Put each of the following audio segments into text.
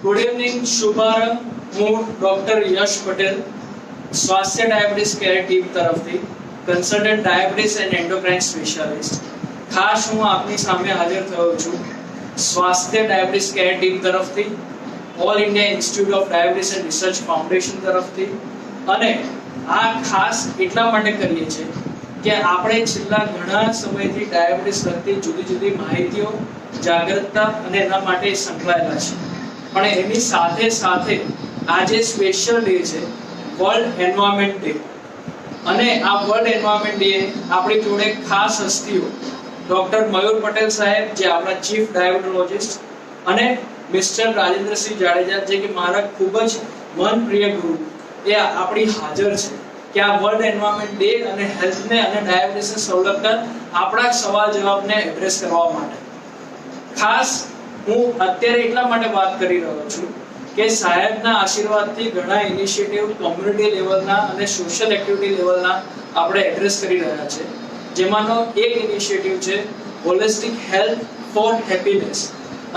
Good evening શુભારંભ. હું doctor યશ પટેલ, સ્વાસ્થ્ય ડાયાબિટીસ કેર ટીમ તરફથી consultant diabetes and endocrine specialist. ખાસ હું આપની સામે હાજર થયો છું સ્વાસ્થ્ય ડાયાબિટીસ કેર ટીમ તરફથી, all India institute of diabetes and research foundation તરફથી. અને આ ખાસ એટલા માટે કરીએ છીએ કે આપણે છેલ્લા ઘણા સમયથી ડાયાબિટીસ લગતી જુદી જુદી માહિતીઓ, જાગૃતતા અને એના માટે સંકળાયેલા છે. પણ એની સાથે સાથે આજે સ્પેશિયલ ડે છે, વર્લ્ડ એન્વાયરમેન્ટ ડે. અને આ વર્લ્ડ એન્વાયરમેન્ટ ડે આપણી જોડે ખાસ હસ્તીઓ ડોક્ટર મયુર પટેલ સાહેબ, જે આપણા ચીફ ડાયાબિટોલોજિસ્ટ, અને મિસ્ટર રાજેન્દ્રસિંહ જાડેજા, જે કે મારા ખૂબ જ મનપ્રિય ગુરુ, એ આપણી હાજર છે કે આ વર્લ્ડ એન્વાયરમેન્ટ ડે અને હેલ્થને અને ડાયાબિટીસને સંલગ્ન આપણા સવાલ જવાબને એડ્રેસ કરવા માટે. ખાસ હું અત્યારે એટલા માટે વાત કરી રહ્યો છું કે સાહેબના આશીર્વાદથી ઘણા ઇનિશિયેટિવ કોમ્યુનિટી લેવલના અને સોશિયલ એક્ટિવિટી લેવલના આપણે એડ્રેસ કરી રહ્યા છે. જેમાંનો એક ઇનિશિયેટિવ છે હોલિસ્ટિક હેલ્થ ફોર હેપીનેસ,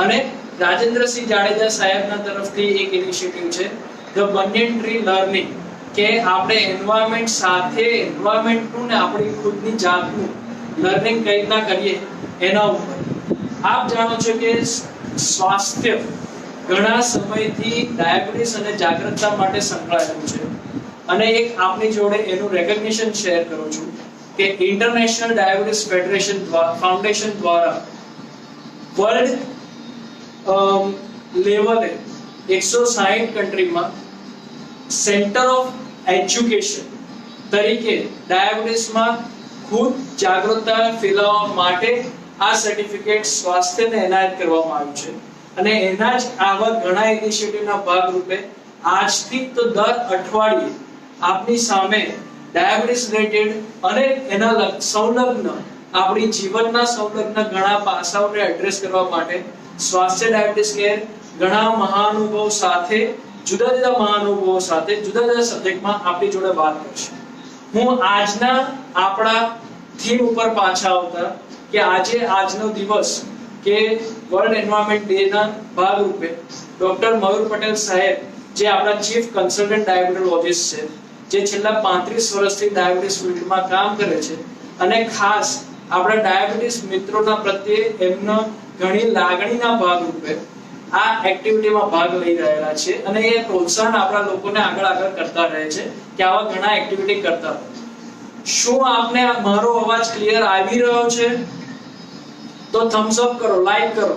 અને રાજેન્દ્રસિંહ જાડેજા સાહેબના તરફથી એક ઇનિશિયેટિવ છે ધ બનિયન ટ્રી લર્નિંગ, કે આપણે એન્વાયરમેન્ટ સાથે એન્વાયરમેન્ટનું ને આપણી ખુદની જાતનું લર્નિંગ કઈ રીતના કરીએ એના ઉપર. આપ જાણો છો કે સ્વાસ્થ્ય ઘણા સમયથી ડાયાબિટીસ અને જાગૃતતા માટે સંકળાયેલું છે. અને એક આપની જોડે એનું રેકગ્નિશન શેર કરું છું કે ઇન્ટરનેશનલ ડાયાબિટીસ ફેડરેશન ફાઉન્ડેશન દ્વારા વર્લ્ડ લેવલે 160 કન્ટ્રીમાં સેન્ટર ઓફ એજ્યુકેશન તરીકે ડાયાબિટીસમાં ખુદ જાગૃતતા ફેલાવવા માટે આ સર્ટિફિકેટ સ્વાસ્થ્યને એનાયત કરવામાં આવ્યું છે. અને એના જ આવા ઘણા ઇનિશિયેટિવના ભાગરૂપે આજથી તો દર અઠવાડિયે આપની સામે ડાયાબિટીસ રિલેટેડ અને એના સંલગ્ન આપણી જીવનના સંલગ્ન ઘણા પાસાઓને એડ્રેસ કરવા માટે સ્વાસ્થ્ય ડાયાબિટીસ કેર ઘણા મહાનુભાવો સાથે, જુદા જુદા મહાનુભાવો સાથે જુદા જુદા સબ્જેક્ટમાં આપણી જોડે વાત કરશે. હું આજના આપણા થીમ ઉપર પાછા આવતા કે આજનો દિવસ કે વર્લ્ડ એન્વાયરમેન્ટ ડે ના ભાગરૂપે ડોક્ટર મયુર પટેલ સાહેબ, જે આપણા ચીફ કન્સલ્ટન્ટ ડાયાબિટોલોજિસ્ટ છે, જે છેલ્લા 35 વર્ષથી ડાયાબિટીસ ફિલ્ડમાં કામ કરે છે, અને ખાસ આપણા ડાયાબિટીસ મિત્રોના પ્રત્યે એમનો ઘણી લાગણીના ભાગરૂપે આ એક્ટિવિટીમાં ભાગ લઈ રહેલા છે. અને એ પ્રોત્સાહન આપણા લોકોને આગળ કરતા રહે છે કે આવા ઘણા એક્ટિવિટી કરતા રહો. શું આપને મારો અવાજ ક્લિયર આવી રહ્યો છે? તો થમ્સ અપ કરો, લાઈક કરો.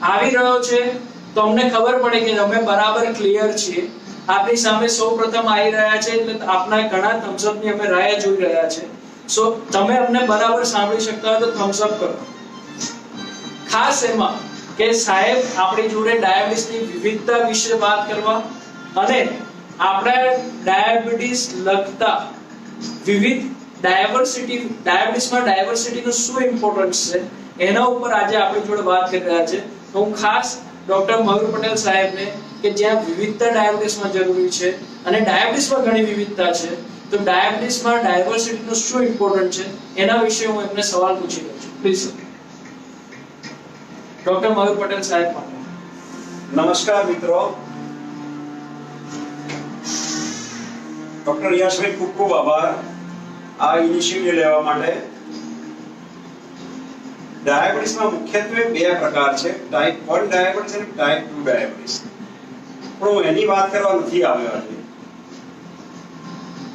આવી રહ્યો છે તો અમને ખબર પડે કે અમે બરાબર ક્લિયર છીએ. આપની સામે સૌપ્રથમ આવી રહ્યા છે એટલે આપના ઘણા થમ્સ અપ ની અમે રાહ જોઈ રહ્યા છે. સો તમે અમને બરાબર સાંભળી શકતા હોય તો થમ્સ અપ કરો. ખાસ એમાં કે સાહેબ આપણી જોડે ડાયાબિટીસની વિવિધતા વિશે વાત કરવા અને આપણા ડાયાબિટીસ લગતા વિવિધ ડાયાબિટીસમાં ડાયવર્સિટીનું શું ઇમ્પોર્ટન્સ છે એના ઉપર આજે આપણી જોડે વાત કરી રહ્યા છે. હું ખાસ ડોક્ટર મયુર પટેલ સાહેબને, કે જ્યાં વિવિધતા ડાયાબિટીસમાં જરૂરી છે અને ડાયાબિટીસમાં ઘણી વિવિધતા છે, તો ડાયાબિટીસમાં ડાયવર્સિટીનું શું ઇમ્પોર્ટન્ટ છે એના વિશે હું એમને સવાલ પૂછી રહ્યો છું. પ્લીઝ ડોક્ટર મયુર પટેલ સાહેબ માટે. નમસ્કાર મિત્રો. ડોક્ટર યશભાઈ, ખૂબ ખૂબ આભાર આ ઇનિશિયેટિવ લેવા માટે. ડાયાબિટીસમાં મુખ્યત્વે બે પ્રકાર છે, ટાઈપ 1 ડાયાબિટીસ અને ટાઈપ 2 ડાયાબિટીસ. પણ હું એની વાત કરવા નથી આવ્યો આજે.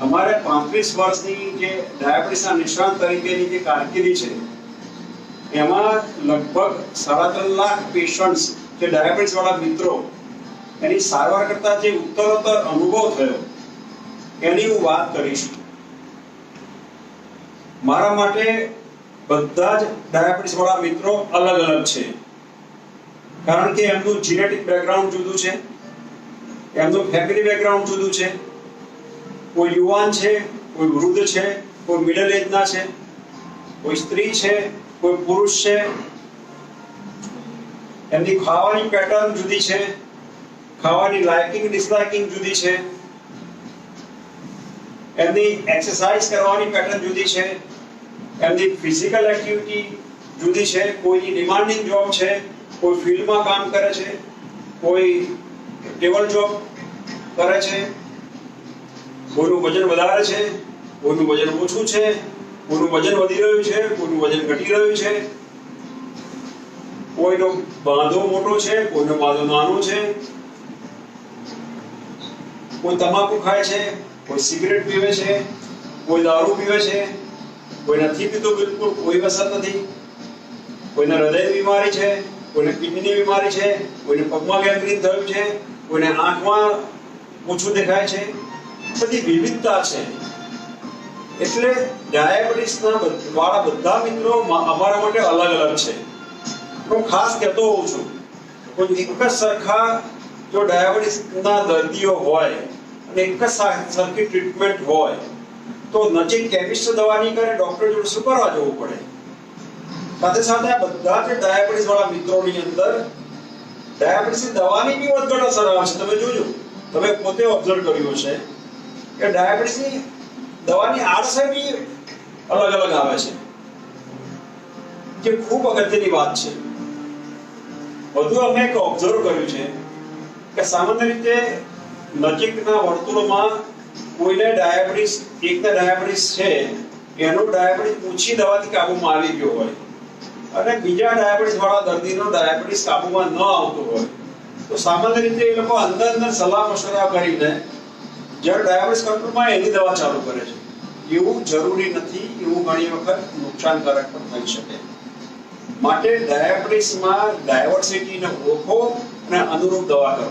અમારે 35 વર્ષની જે ડાયાબિટીસના નિષ્ણાત તરીકેની જે કારકિર્દી છે, એમાં લગભગ 3.5 લાખ પેશન્ટ્સ, જે ડાયાબિટીસ વાળા મિત્રો, એની સારવાર કરતા જે ઉત્તરોત્તર અનુભવ થયો એની હું વાત કરીશ. મારા માટે બધા જ ડાયાબિટીસ વાળા મિત્રો અલગ અલગ છે, કારણ કે એમનું જીનેટિક બેકગ્રાઉન્ડ જુદું છે, એમનું ફેમિલી બેકગ્રાઉન્ડ જુદું છે. કોઈ યુવાન છે, કોઈ વૃદ્ધ છે, કોઈ મિડલ એજના છે, કોઈ સ્ત્રી છે, કોઈ પુરુષ છે. એમની ખાવાની પેટર્ન જુદી છે, ખાવાની લાઇકિંગ ડિસલાઇકિંગ જુદી છે, એમની એક્સરસાઇઝ કરવાની પેટર્ન જુદી છે, એમની ફિઝિકલ એક્ટિવિટી જુદી છે. કોઈની ડિમાન્ડિંગ જોબ છે, કોઈ ફિલ્ડમાં કામ કરે છે, કોઈ ટેબલ જોબ કરે છે, કોઈનું વજન વધારે છે, કોઈનું વજન ઓછું છે, કોઈનું વજન વધી રહ્યું છે, કોઈનું વજન ઘટી રહ્યું છે, કોઈનો બાંધો મોટો છે, કોઈનો બાંધો નાનો છે, કોઈ તમાકુ ખાય છે, કોઈ સિગરેટ પીવે છે, કોઈ દારૂ પીવે છે, કોઈ નથી પીતો, બિલકુલ કોઈ અસર નથી, કોઈને હૃદયની બીમારી છે, કોઈને કિડનીની બીમારી છે, કોઈને પગમાં ગેંગ્રીન થયું છે, કોઈને આંખમાં ઓછું દેખાય છે, બધી વિવિધતા છે. એટલે ડાયાબિટીસના વાળા બધા મિત્રો અમારા માટે અલગ અલગ છે. હું ખાસ કહેતો હોઉં છું, કોઈ એક જ સરખા જો ડાયાબિટીસના દર્દીઓ હોય અને એક જ સરખી ટ્રીટમેન્ટ હોય તો નજીક કેમિસ્ટ દવા નહીં કરે, ડોક્ટર જોડે શું કરવા જવું પડે. સાથે સાથે આ બધા જ ડાયાબિટીસ વાળા મિત્રોની અંદર ડાયાબિટીસની દવાની બી વધઘટ અસર આવે છે. તમે જોજો, તમે પોતે ઓબ્ઝર્વ કર્યું છે કે ડાયાબિટીસની દવાની આડઅસર બી અલગ અલગ આવે છે, જે ખૂબ અગત્યની વાત છે. વધુ અમે એક ઓબ્ઝર્વ કર્યું છે કે સામાન્ય રીતે નજીકના વર્તુળોમાં કોઈને ડાયાબિટીસ છે, એનો ડાયાબિટીસ ઓછી દવાથી કાબુમાં આવી ગયો હોય અને બીજા ડાયાબિટીસ વાળા દર્દીનો ડાયાબિટીસ કાબુમાં ન આવતો હોય તો સામાન્ય રીતે એ લોકો અંદર સલાહ મશવરા કરીને જ્યારે ડાયાબિટીસ કંટ્રોલમાં એની દવા ચાલુ કરે છે. એવું જરૂરી નથી, એવું ઘણી વખત નુકસાનકારક પણ થઈ શકે. માટે ડાયાબિટીસમાં ડાયવર્સિટીને ઓળખો અને અનુરૂપ દવા કરો.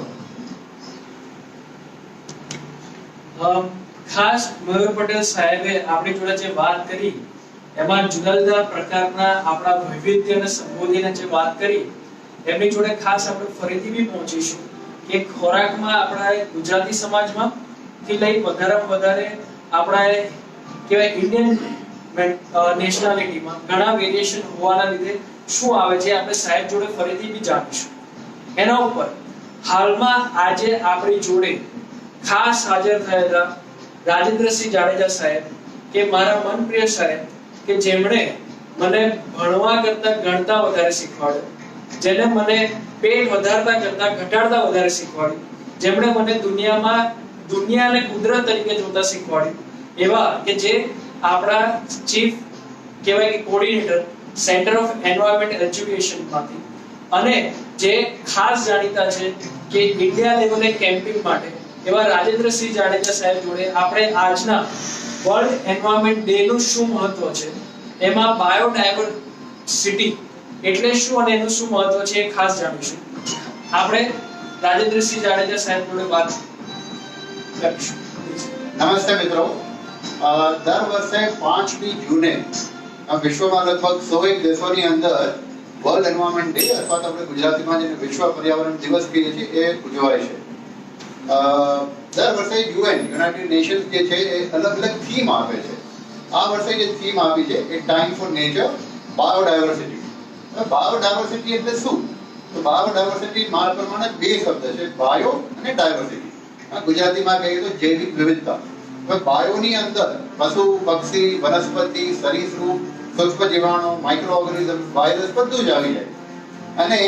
ખાસ મયુર પટેલ સાહેબે આપણી જોડે જે વાત કરી એમાં જુદા જુદા પ્રકારના આપણા વૈવિધ્યને સંબોધીને જે વાત કરી એમની જોડે ખાસ આપણે ફરીથી બી પહોંચીશું કે ખોરાકમાં આપણા ગુજરાતી સમાજમાં થી લઈ વધારે આપણા કહેવાય ઇન્ડિયન નેશનાલિટીમાં ઘણા વેરિએશન હોવાના લીધે શું આવે છે આપણે સાહેબ જોડે ફરીથી બી જાણીશું. એના ઉપર હાલમાં આજે આપણી જોડે ખાસ હાજર થયેલા રાજેન્દ્રસિંહ જાડેજા સાહેબ કે મારા મનપ્રિય સાહેબ કે જેમણે મને ભણવા કરતા ગણતા વધારે શીખવાડ્યું, જેને મને પેટ વધારતા કરતા ઘટાડતા વધારે શીખવાડ્યું, જેમણે મને દુનિયાને કુદરત તરીકે જોતા શીખવાડ્યું, એવા કે જે આપણા ચીફ કહેવાય કે coordinator centre of environment education માંથી અને જે ખાસ જાણીતા છે કે ઇન્ડિયા લેવલે કેમ્પિંગ માટે એવા રાજેન્દ્રસિંહ જાડેજા સાહેબ જોડે આપણે આજના વર્લ્ડ એન્વાયરમેન્ટ ડે નું શું મહત્વ છે, એમાં બાયોડાયવર્સિટી એટલે શું અને એનું શું મહત્વ છે એ ખાસ જાણીશું. આપણે રાજેન્દ્રસિંહ જાડેજા સાહેબ જોડે વાત કરીશું. નમસ્તે મિત્રો, દર વર્ષે 5મી જૂને વિશ્વમાં લગભગ 101 દેશોની અંદર વર્લ્ડ એન્વાયરમેન્ટ ડે અથવા તો આપણે ગુજરાતીમાં જેને વિશ્વ પર્યાવરણ દિવસ કહીએ છીએ એ ઉજવાય છે. દર વર્ષે યુનાઇટેડ નેશન્સ જે છે એ અલગ અલગ થીમ આપે છે. આ વર્ષે જે થીમ આપી છે એ time for nature biodiversity. Biodiversity એટલે શું? તો બાયોડાયવર્સિટી મારા પ્રમાણે બે શબ્દ છે, બાયો અને ડાયવર્સિટી. ગુજરાતીમાં કહીએ તો જૈવિક વિવિધતા. બાયોની અંદર પશુ, પક્ષી, વનસ્પતિ, સરીસૃપ, સૂક્ષ્મ જીવાણુ, માઇક્રો ઓર્ગેનિઝમ, વાયરસ બધું જ આવી જાય. અને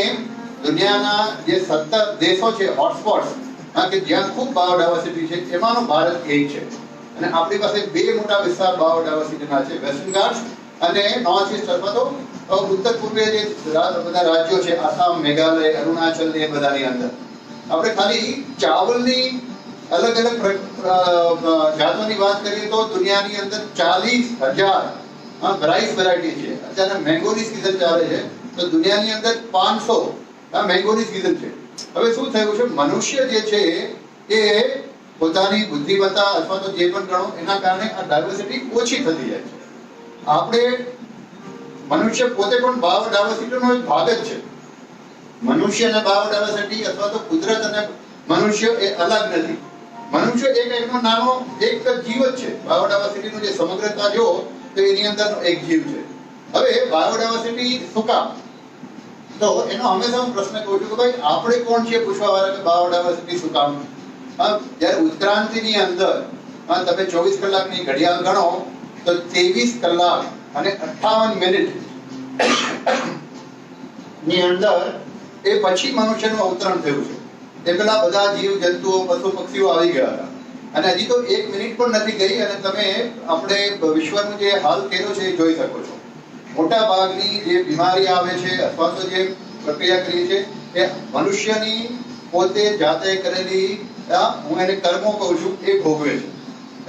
દુનિયાના જે 17 દેશો છે હોટસ્પોટ્સ કે જ્યાં ખૂબ બાયોડાયવર્સિટી છે એમાંનો ભારત એક છે. અને આપણી પાસે બે મોટા વિસ્તાર બાયોડાયવર્સિટીના છે, વેસ્ટર્ન ઘાટ્સ અને નોર્થ ઈસ્ટ અથવા તો ઉત્તર પૂર્વીય જે બધા રાજ્યો છે, આસામ, મેઘાલય, અરુણાચલ એ બધાની અંદર. આપણે ખાલી ચાવલની અલગ અલગ જાતોની વાત કરીએ તો દુનિયાની અંદર 40,000 રાઈસ વેરાયટી છે. અત્યારે મેંગોની સીઝન ચાલે છે તો દુનિયાની અંદર 500 મેંગોની સીઝન છે. હવે શું થયું છે, મનુષ્ય જે છે એ પોતાની બુદ્ધિમત્તા અથવા તો જે પણ ગણો એના કારણે આ ડાયવર્સિટી ઓછી થતી જાય છે. આપણે મનુષ્ય પોતે પણ બાયોડાયવર્સિટીનો એક ભાગ જ છે. મનુષ્ય અને બાયોડાયવર્સિટી અથવા તો કુદરત અને મનુષ્ય એ અલગ નથી. મનુષ્ય એકનો નાનો એક જીવ જ છે. બાયોડાયવર્સિટીનું જે સમગ્રતા જો તો એની અંદરનો એક જીવ છે. હવે બાયોડાયવર્સિટી શું કામ? તો એનો હંમેશા હું પ્રશ્ન કહું છું કે ભાઈ આપણે કોણ છીએ પૂછવા વાળા કે બાયોડાયવર્સિટી શું કામ? જ્યારે ઉત્ક્રાંતિની અંદર તમે 24 કલાકની ઘડિયાળ ગણો તો 23 કલાક અને 58 મિનિટ ની અંદર એ પછી મનુષ્યનું અવતરણ થયું છે. એ પેલા બધા જીવ જંતુઓ પશુ પક્ષીઓ આવી ગયા હતા અને હજી તો 1 મિનિટ પણ નથી ગઈ અને તમે આપણે વિશ્વનું જે હાલ કર્યો છે એ જોઈ શકો છો. મોટા ભાગની જે બીમારી આવે છે અથવા તો જે પ્રક્રિયા કરી છે એ મનુષ્યની પોતે જાતે કરેલી હું એને કર્મો કહું છું એ ભોગવે છે.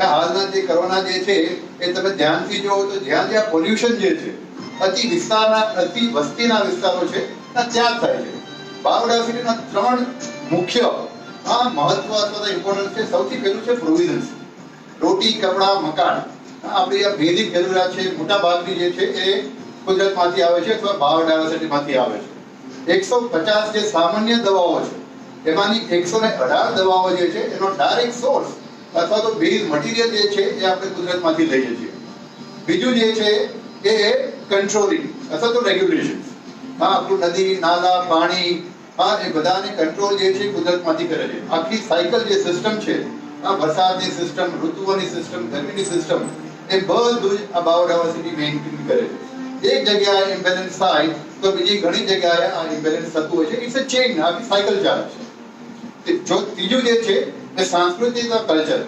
હાલના જે કોરોના જે છે એ તમે ધ્યાનથી જોવો તો જ્યાં જ્યાં પોલ્યુશન જે છે અતિ વસ્તીના વિસ્તારો છે ત્યાં થાય છે. બાયોડાયવર્સિટીના 3 મુખ્ય મહત્વ અથવા ઇમ્પોર્ટન્સ છે. સૌથી પહેલું છે પ્રોવિઝન્સ, રોટી, કપડા, મકાન. આપણી આ બેઝિક જરૂરિયાત છે મોટા ભાગની જે છે એ કુદરતમાંથી આવે છે અથવા બાયોડાયવર્સિટીમાંથી આવે છે. 150 જે સામાન્ય દવાઓ છે એમાંની 118 દવાઓ જે છે એનો ડાયરેક્ટ સોર્સ અથવા તો બેઝ મટીરિયલ જે છે એ આપણે કુદરતમાંથી લઈએ છીએ. બીજું જે છે એ કંટ્રોલિંગ અથવા તો રેગ્યુલેશન. આપણું નદી, નાલા, પાણી એ બધાને કંટ્રોલ જે છે કુદરતમાંથી કરે છે. આખી સાયકલ જે સિસ્ટમ છે, વરસાદની સિસ્ટમ, ઋતુઓની સિસ્ટમ, ગરમીની સિસ્ટમ, એ બધું જ આ બાયોડાયવર્સિટી મેઇન્ટેન કરે છે. એક જગ્યાએ ઇમ્બેલેન્સ થાય તો બીજી ઘણી જગ્યાએ આ ઇમ્બેલેન્સ થતું હોય છે. ઇટ્સ અ ચેઇન, આખી સાયકલ ચાલે છે. ત્રીજું જે છે એ સાંસ્કૃતિક કલ્ચર.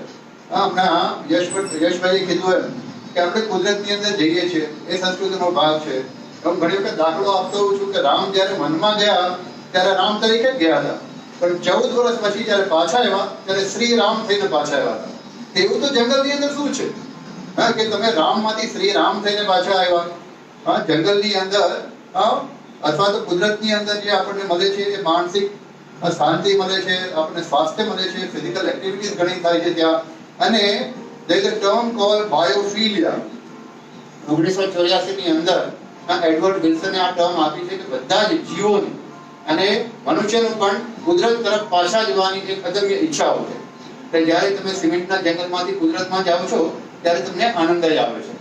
હમણાં યશભાઈએ કીધું એમ કે આપણે કુદરતની અંદર જઈએ છીએ, એ સંસ્કૃતિનો ભાગ છે. હું ઘણી વખત દાખલો આપતો હોઉં છું કે રામ જ્યારે વનમાં ગયા ત્યારે રામ તરીકે જ ગયા હતા, પણ 14 વર્ષ પછી જ્યારે પાછા આવ્યા ત્યારે શ્રી રામ થઈને પાછા આવ્યા હતા. એવું તો જંગલની અંદર શું છે કે તમે રામમાંથી શ્રી રામ થઈને પાછા આવ્યા. જંગલની અંદર અથવા તો કુદરતની અંદર જે આપણને મળે છે એ માનસિક શાંતિ મળે છે, આપણને સ્વાસ્થ્ય મળે છે, ફિઝિકલ એક્ટિવિટીઝ ઘણી થાય છે ત્યાં. અને there is a term called biophilia. 1984 ની અંદર એડવર્ડ વિલ્સને આ ટર્મ આપી છે કે બધા જ જીવોને અને મનુષ્યનું પણ કુદરત તરફ પાછા જવાની એક અદમ્ય ઈચ્છાઓ છે. એટલે જ્યારે તમે સિમેન્ટના જંગલમાંથી કુદરતમાં જાઓ છો ત્યારે તમને આનંદ જ આવે છે.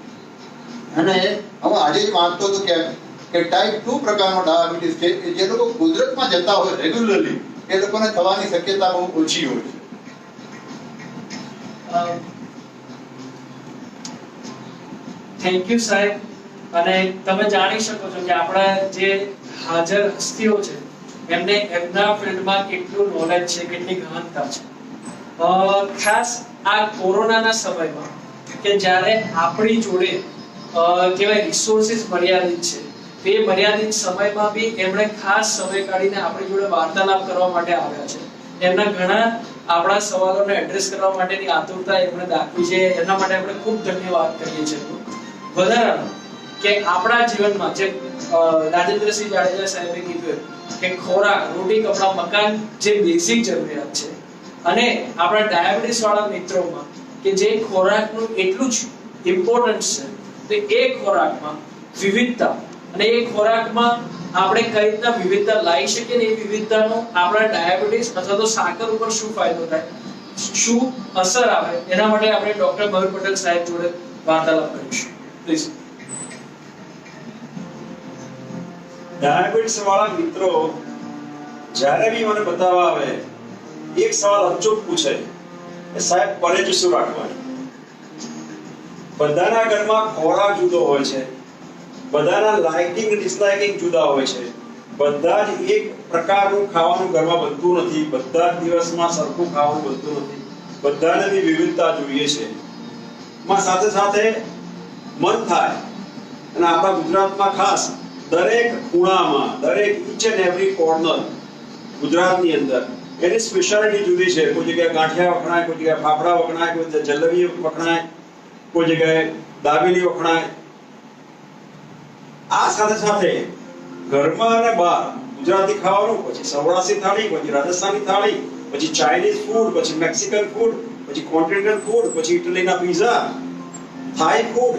અને હું આજે જ વાંચતો હતો કે ટાઈપ 2 પ્રકારનો ડાયાબિટીસ છે કે જે લોકો કુદરતમાં જતા હોય રેગ્યુલરલી એ લોકોને થવાની શક્યતા બહુ ઓછી હોય છે. થેન્ક યુ સાહેબ. અને તમે જાણી શકો છો કે આપણા જે હાજર હસ્તીઓ છે એમને એમના ફિલ્ડમાં કેટલું નોલેજ છે, કેટલી ગહનતા છે. ખાસ આ કોરોનાના સમયમાં કે જ્યારે આપણી જોડે કેવાય રિસોર્સિસ મર્યાદિત છે, તે મર્યાદિત સમયમાં બી એમણે ખાસ સમય કાઢીને આપણી જોડે વાર્તાલાપ કરવા માટે આવ્યા છે. એમના ઘણા આપણા સવાલોને એડ્રેસ કરવા માટેની આતુરતા એમણે દાખવી છે. એના માટે આપણે ખૂબ ધન્યવાદ કરીએ છીએ. વધારાનું કે આપણા જીવનમાં જે રાજેન્દ્રસિંહ જાડેજા સાહેબે કીધું કે ખોરાક, રોટી, કપડા, મકાન જે બેઝિક જરૂરિયાત છે, અને આપણા ડાયાબિટીસ વાળા મિત્રોમાં કે જે ખોરાકનું એટલું જ ઇમ્પોર્ટન્સ છે, તો એ ખોરાકમાં વિવિધતા અને એ ખોરાકમાં આપણે કઈ રીતના વિવિધતા લાવી શકીએ ને એ વિવિધતાનો આપણા ડાયાબિટીસ અથવા તો સાકર ઉપર શું ફાયદો થાય, શું અસર આવે, એના માટે આપણે ડોક્ટર મયુર પટેલ સાહેબ જોડે વાર્તાલાપ કરીશું. પ્લીઝ. ડાયાબિટીસ વાળા મિત્રો જ્યારે બી મને બતાવવા આવે એક સવાલ અચૂક પૂછે કે સાહેબ પરેજ શું રાખવાની. બધાના ઘરમાં ખોરાક જુદો હોય છે, બધાના લાઇકિંગ ડિસલાઇકિંગ જુદા હોય છે, બધા જ એક પ્રકારનું ખાવાનું ઘરમાં બનતું નથી, બધા જ દિવસમાં સરખું ખાવાનું બનતું નથી, બધાને બી વિવિધતા જોઈએ છે. સાથે સાથે મન થાય અને આપણા ગુજરાતમાં ખાસ દરેક ખૂણામાં, દરેક ઈચ એન્ડ એવરી કોર્નર ગુજરાતની અંદર એની સ્પેશિયાલિટી જુદી છે. કોઈ જગ્યાએ ગાંઠિયા વખણાય, કોઈ જગ્યાએ ફાફડા વખણાય, કોઈ જગ્યાએ જલેબી વખણાય, કોઈ જગ્યાએ દાબેલી વખણાય. આ સાથે સાથે ઘરમાં અને બહાર ગુજરાતી ખાવાનું, પછી સૌરાષ્ટ્રી થાળી, પછી રાજસ્થાની થાળી, પછી ચાઇનીઝ ફૂડ, પછી મેક્સિકન ફૂડ, પછી કોન્ટિનેન્ટલ ફૂડ, પછી ઇટલીના પિઝા, થાઈ ફૂડ,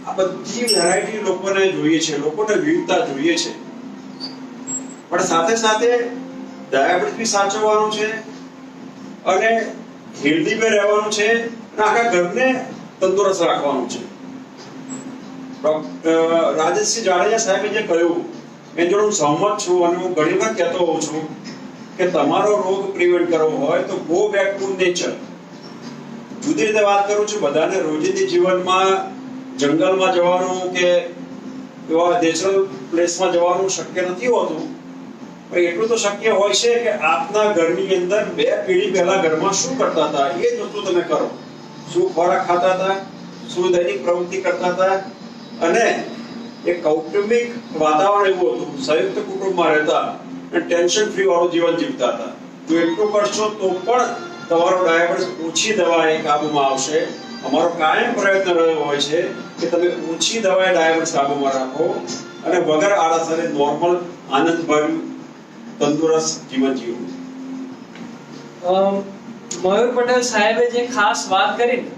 આ બધી વેરાયટી લોકોને જોઈએ છે, લોકોને વિવિધતા જોઈએ છે. પણ સાથે સાથે ડાયાબિટીસ બી સાચવવાનું છે અને હેલ્ધી બી રહેવાનું છે અને આખા ઘરને તંદુરસ્ત રાખવાનું છે. રાજેશસિંહ જાડેજા સાહેબે જે કહ્યું એ જોડે હું સહમત છું અને હું ઘણી વખત કહેતો હોઉં છું કે તમારો રોગ પ્રિવેન્ટ કરવો હોય તો ગો બેક ટુ નેચર. જુદી રીતે વાત કરું છું, બધાને રોજિંદી જીવનમાં જંગલમાં જવાનું કે એવા નેચરલ પ્લેસમાં જવાનું શક્ય નથી હોતું, પણ એટલું તો શક્ય હોય છે કે આપના ઘરની અંદર 2 પેઢી પહેલા ઘરમાં શું કરતા હતા એ જ વસ્તુ તમે કરો. શું ખોરાક ખાતા હતા, શું દૈનિક પ્રવૃત્તિ કરતા હતા, અને એક કૌટુંબિક વાતાવરણ એવું હતું, સંયુક્ત કુટુંબમાં રહેતા અને ટેન્શન ફ્રી વાળું જીવન જીવતા હતા. જો એટલું કરશો તો પણ તમારો ડાયાબિટીસ ઓછી દવાએ કાબુમાં આવશે. અમારો કાયમ પ્રયત્ન રહ્યો હોય છે કે તમે ઓછી દવાએ ડાયાબિટીસ કાબુમાં રાખો અને વગર આળસને નોર્મલ આનંદભર્યું તંદુરસ્ત જીવન જીવો. મયુર પટેલ સાહેબે જે ખાસ વાત કરી ને,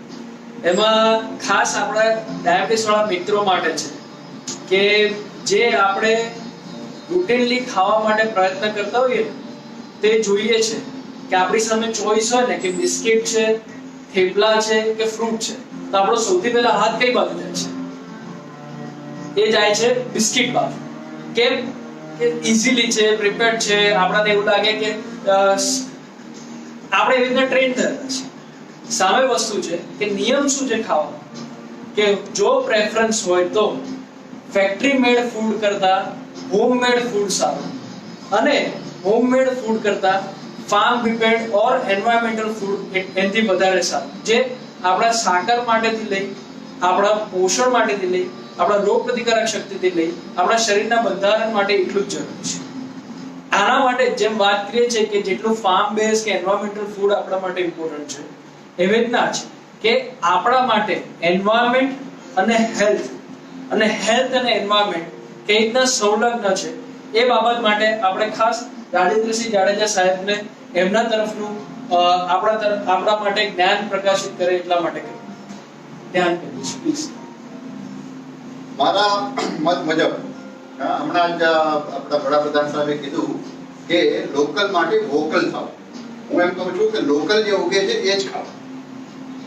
એમાં ખાસ આપણા ડાયાબિટીસ વાળા મિત્રો માટે છે કે જે આપણે રૂટીનલી ખાવા માટે પ્રયત્ન કરતા હોઈએ ને, તે જોઈએ છે કે આપણી સામે ચોઈસ હોય ને કે બિસ્કિટ છે, થેપલા છે કે ફ્રૂટ છે, તો આપણો સૌથી પહેલા હાથ કઈ બાજુ જાય છે? એ જાય છે બિસ્કિટ બાજુ. કેમ કે ઇઝીલી છે, પ્રિપેર્ડ છે, આપણને એવું લાગે કે આપણે એવી રીતના ટ્રેન થયેલા છે. સામે વસ્તુ છે કે નિયમ શું છે ખાવાનો, કે જો પ્રેફરન્સ હોય તો ફેક્ટરી મેડ ફૂડ કરતા હોમમેડ ફૂડ સારું, અને હોમમેડ ફૂડ કરતા ફાર્મ પ્રિપેર્ડ ઓર એન્વાયરમેન્ટલ ફૂડ એનાથી વધારે સારું, જે આપણા સાકર માટેથી લઈ, આપણા પોષણ માટેથી લઈ, આપણા રોગ પ્રતિકારક શક્તિથી લઈ, આપણા શરીરના બંધારણ માટે એટલું જ જરૂરી છે. આના માટે જેમ વાત કરીએ છીએ કે જેટલું ફાર્મ બેઝ કે એન્વાયરમેન્ટલ ફૂડ આપણા માટે ઇમ્પોર્ટન્ટ છે, એવી રીતના છે કે આપણા માટે એન્વાયરમેન્ટ અને હેલ્થ અને એન્વાયરમેન્ટ કઈ રીતના સંલગ્ન છે, એ બાબત માટે આપણે ખાસ રાજેન્દ્રસિંહ જાડેજા સાહેબને એમના તરફનું આપણા માટે જ્ઞાન પ્રકાશિત કરે એટલા માટે ધ્યાન કરીશ પ્લીઝ. મારા મત મુજબ હમણાં જ આપણા વડાપ્રધાન સાહેબે કીધું કે લોકલ માટે વોકલ થાવ. હું એમ કહું છું કે લોકલ જે ઉગે છે એ જ ખાવ.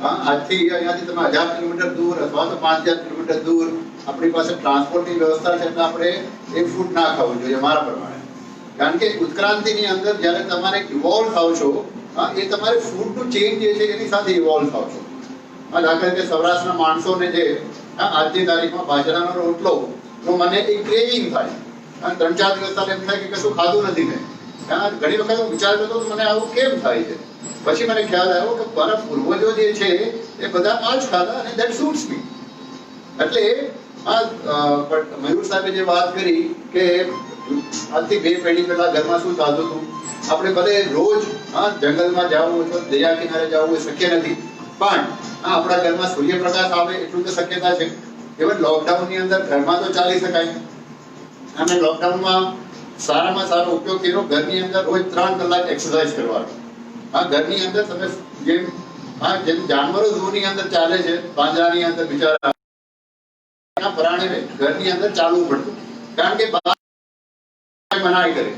આજથી અહીંયાથી તમે 1000 કિલોમીટર દૂર અથવા તો 5000 કિલોમીટર દૂર આપણી પાસે ટ્રાન્સપોર્ટની વ્યવસ્થા છે, એટલે આપણે એ ફૂડ ના ખાવું જોઈએ મારા પ્રમાણે. કારણ કે ઉત્ક્રાંતિની અંદર જ્યારે તમારે ઇવોલ્વ થાવ છો, એ તમારે ફૂડનું ચેન્જ જે છે એની સાથે ઇવોલ્વ થાવ છો. દાખલા તરીકે સૌરાષ્ટ્રના માણસોને જે આજની તારીખમાં બાજરાનો રોટલો નો મને એક ક્રેવિંગ થાય, અને 3-4 દિવસ એમ થાય કે કશું ખાધું નથી મેં. ઘણી વખત હું વિચાર કરતો મને આવું કેમ થાય છે. પછી મને ખ્યાલ આવ્યો કે મારા પૂર્વજો જે છે એ બધા આ જ ખાધા, અને ધેટ સૂટ્સ મી. એટલે મયુર સાહેબે જે વાત કરી કે આજથી 2 પેઢી પહેલા ઘરમાં શું થતું હતું, આપણે ભલે રોજ જંગલમાં જવું અથવા દરિયા કિનારે જવું એ શક્ય નથી, પણ આપણા ઘરમાં સૂર્યપ્રકાશ આવે એટલું તો શક્યતા છે. ઇવન લોકડાઉનની અંદર ઘરમાં તો ચાલી શકાય, અને લોકડાઉનમાં સારામાં સારો ઉપયોગ કર્યો ઘરની અંદર રોજ 3 કલાક એક્સરસાઇઝ કરવાનો. ઘરની અંદર તમે જેમ જાનવરો ઝૂની અંદર ચાલે છે, પાંજરાની અંદર બિચારા પ્રાણી ઘરની અંદર ચાલવું પડતું, કારણ કે મનાઈ કરી.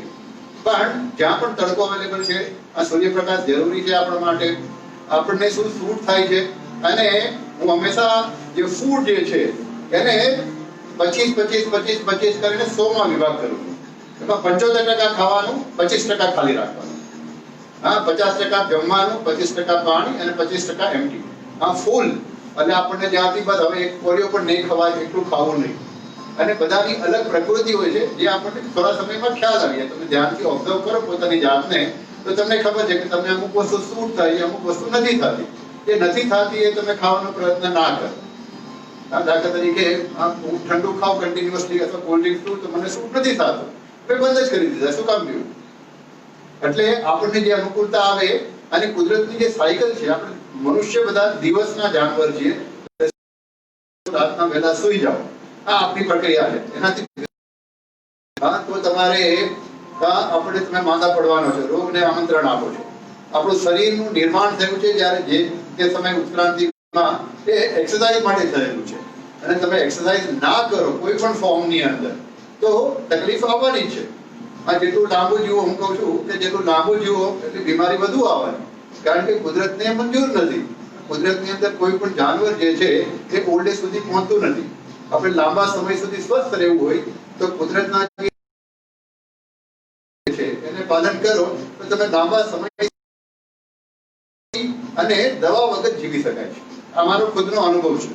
પણ જ્યાં પણ તડકો અવેલેબલ છે, આ સૂર્યપ્રકાશ જરૂરી છે આપણા માટે. આપણને શું સૂટ થાય છે, અને હું હંમેશા જે ફૂડ જે છે એને 25-25-25-25 કરીને 100 માં વિભાગ કરું છું. એમાં 75% ખાવાનું, 25% ખાલી રાખવાનું. 50% જમવાનું, 25% પાણી અને 25% એમ્પ્ટી. ફૂલ એટલે આપણને જ્યાંથી બસ હવે એક કોળિયો પણ નહીં ખવાય એટલું ખાવું નહીં. અને બધાની અલગ પ્રકૃતિ હોય છે, જે આપણને થોડા સમયમાં ખ્યાલ આવી જાય. તમે ધ્યાનથી ઓબ્ઝર્વ કરો પોતાની જાતને, તો તમને ખબર છે કે તમને અમુક વસ્તુ સૂટ થાય, અમુક વસ્તુ નથી થતી. એ નથી થતી એ તમે ખાવાનો પ્રયત્ન ના કરો. દાખલા તરીકે હું ઠંડુ ખાવ કન્ટિન્યુઅસલી અથવા કોલ્ડ ડ્રિંક્સ પીવું તો મને સૂટ નથી થતું, મેં બંધ જ કરી દીધા. શું કામ પીવું? એટલે આપણને જે અનુકૂળતા આવે, અને કુદરતની જે સાયકલ છે, આપણે મનુષ્ય બધા દિવસના જાનવર છીએ, રાતના વહેલા સૂઈ જાઓ, આ આપણી પ્રક્રિયા છે. એનાથી તો તમારે આપણે તમે માંદા પડવાનો છે, રોગને આમંત્રણ આપો છો. આપણું શરીરનું નિર્માણ થયું છે જ્યારે જે સમય ઉત્ક્રાંતિમાં એ એક્સરસાઇઝ માટે થયેલું છે, અને તમે એક્સરસાઇઝ ના કરો કોઈ પણ ફોર્મની અંદર તો તકલીફ આવવાની છે. જેટલું લાંબુ જીવો, હું કહું છું કે જેટલું લાંબુ જીવો એટલી બીમારી વધુ આવવાની, કારણ કે કુદરતને મંજૂર નથી. કુદરતની અંદર કોઈ પણ જાનવર જે છે એ ઓલ્ડ એજ સુધી પહોંચતું નથી. આપણે લાંબા સમય સુધી સ્વસ્થ રહેવું હોય તો કુદરતના છે એને પાલન કરો તો તમે લાંબા સમય અને દવા વગર જીવી શકાય છે. આ મારો ખુદનો અનુભવ છે.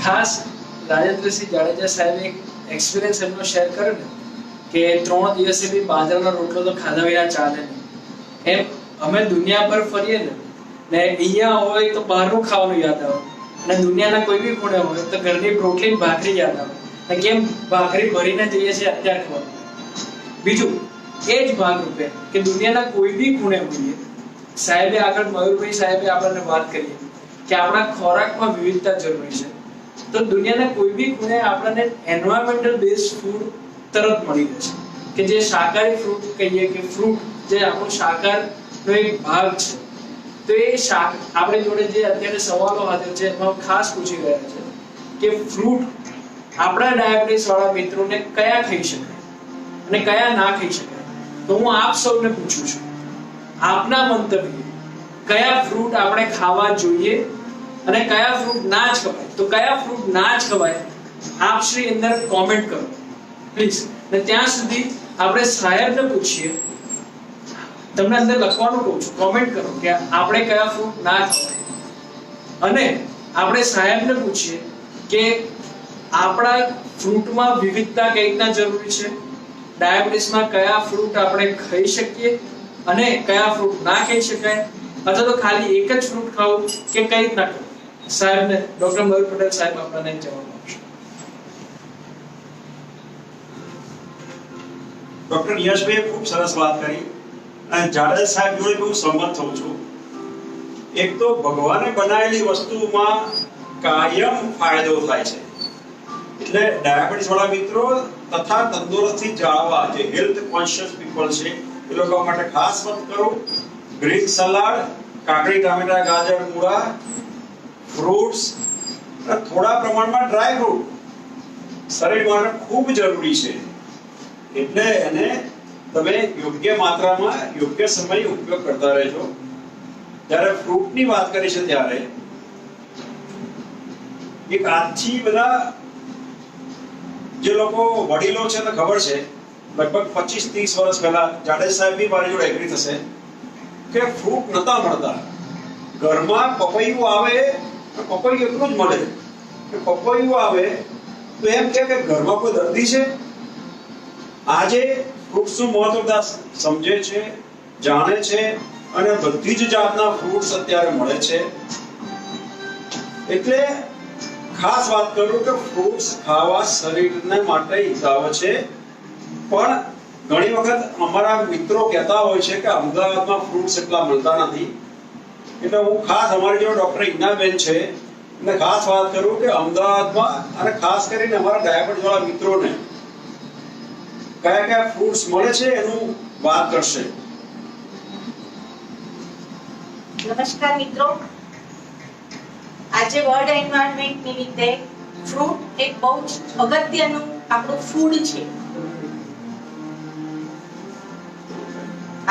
ખાસ રાજેન્દ્રસિંહ જાડેજા સાહેબે એક્સપિરિયન્સ એમનો શેર કર્યો ને કે 3 દિવસે બી બાજરાનો રોટલો તો ખાધા વિના ચાલે નહીં. એમ અમે દુનિયા પર ફરીએ ને અહીંયા હોય તો બહારનું ખાવાનું યાદ આવે, અને દુનિયાના કોઈ બી ખૂણે હોય તો ઘરની રોટલી ભાખરી યાદ આવે. અને કેમ ભાખરી ભરીને જઈએ છીએ અત્યારે ખબર. બીજું એ જ ભાગરૂપે કે દુનિયાના કોઈ બી ખૂણે હોઈએ, સાહેબે આગળ મયુરભાઈ સાહેબે આપણને વાત કરી કે આપણા ખોરાકમાં વિવિધતા જરૂરી છે. તો દુનિયાના કોઈ બી ખૂણે આપણને એન્વાયરમેન્ટલ બેઝડ ફૂડ તરત મળી રહે છે, કે જે શાકાહારી ફ્રૂટ કહીએ કે ફ્રૂટ જે આપણું શાકાહારનો એક ભાગ છે. તો એ શાક આપણે જોડે જે અત્યારે સવાલો હાજર છે એમાં ખાસ પૂછી રહ્યા છે કે ફ્રૂટ આપણા ડાયાબિટીસ વાળા મિત્રોને કયા ખાઈ શકાય અને કયા ના ખાઈ શકાય. તો હું આપ સૌને પૂછું છું, આપના મંતવ્ય કયા ફ્રૂટ આપણે ખાવા જોઈએ અને કયા ફ્રૂટ ના જ ખવાય. તો કયા ફ્રૂટ ના જ ખવાય આપ શ્રી અંદર કોમેન્ટ કરો પ્લીઝ. અને ત્યાં સુધી આપણે સાહેબને પૂછીએ, તમને અંદર લખવાનું કહું છું, કોમેન્ટ કરો કે આપણે કયા ફ્રૂટ ના ખવાય. અને આપણે સાહેબને પૂછીએ કે આપણા ફ્રૂટમાં વિવિધતા કઈ રીતના જરૂરી છે, ડાયાબિટીસમાં કયા ફ્રૂટ આપણે ખાઈ શકીએ અને કયા ફ્રૂટ ના ખાઈ શકાય, અથવા તો ખાલી એક જ ફ્રૂટ ખાવું કે કઈ રીતના ખાવું. સાહેબને ડોક્ટર મયુર પટેલ સાહેબ આપણને જવાબ આપશે. ડોક્ટર યશભાઈએ ખૂબ સરસ વાત કરી અને જાડેજા સાહેબ જોડે હું સંમત થઉં છું. એક તો ભગવાને બનાવેલી વસ્તુમાં કાયમ ફાયદો થાય છે. એટલે ડાયાબિટીસ વાળા મિત્રો તથા તંદુરસ્તી જાળવવા જે હેલ્થ કોન્શિયસ પીપલ છે એ લોકો માટે ખાસ વાત કરું. ગ્રીન સલાડ, કાકડી, ટામેટા, ગાજર, મૂળા, ફ્રૂટ્સ અને થોડા પ્રમાણમાં ડ્રાય ફ્રૂટ શરીર માટે ખૂબ જરૂરી છે. એટલે એને તમે યોગ્ય માત્રામાં યોગ્ય સમયે ઉપયોગ કરતા રહેજો. જ્યારે ફ્રૂટની વાત કરી છે ત્યારે એક આજથી બધા જે લોકો વડીલો છે તો ખબર છે, લગભગ 25-30 વર્ષ પહેલા જાડેજા સાહેબ બી મારી જોડે એગ્રી થશે કે ફ્રૂટ નતા મળતા. ઘરમાં પપૈયું આવે તો પપૈયું એટલું જ મળે કે પપૈયું આવે તો એમ કે ઘરમાં કોઈ દર્દી છે. આજે ફ્રૂટ્સનું મહત્વ સમજે છે, જાણે છે અને બધી જ જાતના ફ્રૂટ્સ અત્યારે મળે છે. એટલે ખાસ વાત કરું કે ફ્રૂટ્સ ખાવા શરીરને માટે હિતાવ છે. પણ ઘણી વખત અમારા મિત્રો કહેતા હોય છે કે અમદાવાદમાં ફ્રૂટ્સ એટલા મળતા નથી. એટલે હું ખાસ અમારી જોડે ડોક્ટર ઈનાબેન છે એટલે ખાસ વાત કરું કે અમદાવાદમાં અને ખાસ કરીને અમારા ડાયાબિટીસ વાળા મિત્રોને કયા કયા ફ્રૂટ્સ મળે છે એનું વાત કરશે. નમસ્કાર મિત્રો, આજે વર્લ્ડ એન્વાયરમેન્ટ નિમિત્તે ફ્રૂટ એક બહુ જ અગત્યનું આપણું ફૂડ છે.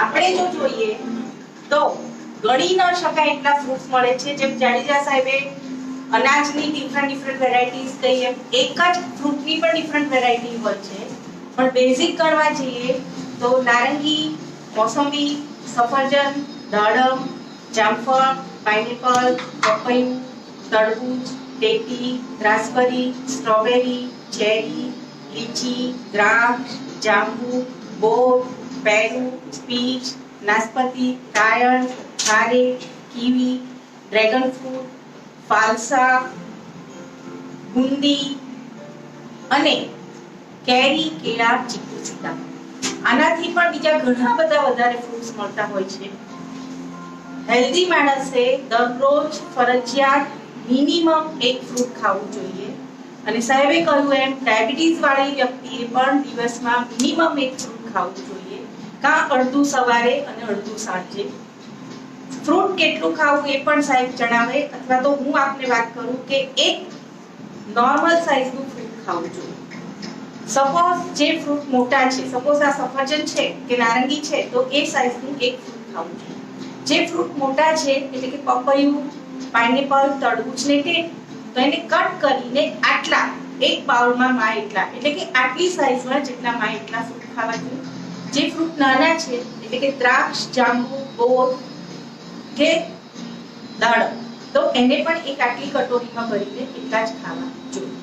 આપણે જો જોઈએ તો ગણી ન શકાય એટલા ફ્રૂટ્સ મળે છે. જેમ જાડેજા સાહેબે અનાજની ડિફરન્ટ વેરાયટીઝ કહી, એમ એક જ ફ્રૂટની પણ ડિફરન્ટ વેરાયટી હોય છે. પણ બેઝિક કરવા જઈએ તો નારંગી, મોસંબી, સફરજન, દાડમ, જામફળ, પાઇનેપલ, પપૈયું, તરબૂચ, ટેટી, રાસબેરી, સ્ટ્રોબેરી, ચેરી, લીચી, દ્રાક્ષ, જાંબુ, બોર, પેરુ, પીચ, નાસપતિ, કાયણ, ખારેક, કીવી, ડ્રેગન ફ્રૂટ, ફાલસા, ગુંદી અને કેરી, કેળા, ચીકુ, સીતાફળ. આનાથી પણ બીજા ઘણા બધા વધારે ફ્રૂટ્સ મળતા હોય છે. હેલ્ધી માણસે દરરોજ ફરજિયાત મિનિમમ એક ફ્રૂટ ખાવું જોઈએ. અને સાહેબે કહ્યું એમ ડાયાબિટીસ વાળી વ્યક્તિએ પણ દિવસમાં મિનિમમ એક ફ્રૂટ ખાવું જોઈએ, કાં અડધું સવારે અને અડધું સાંજે. ફ્રૂટ કેટલું ખાવું એ પણ સાહેબ જણાવે, અથવા તો હું આપને વાત કરું કે એક નોર્મલ સાઈઝનું ફ્રૂટ ખાવું જોઈએ. સપોઝ જે ફ્રૂટ મોટા છે, સપોઝ આ સફરજન છે કે નારંગી છે, તો એ સાઈઝનું એક ફ્રૂટ ખાવું જોઈએ. જે ફ્રૂટ મોટા છે એટલે કે પપૈયું, પાઇનેપલ, તરબૂચ ને તે, તો એને કટ કરીને આટલા એક બાઉલમાં માં એટલા એટલે કે આટલી સાઈઝમાં જેટલા માં એટલા ફ્રૂટ ખાવા જોઈએ. જે ફ્રૂટ નાના છે એટલે કે દ્રાક્ષ, જાંબુ, બોર કે દાડમ, તો એને પણ એક આટલી કટોરીમાં ભરીને એટલા જ ખાવા જોઈએ.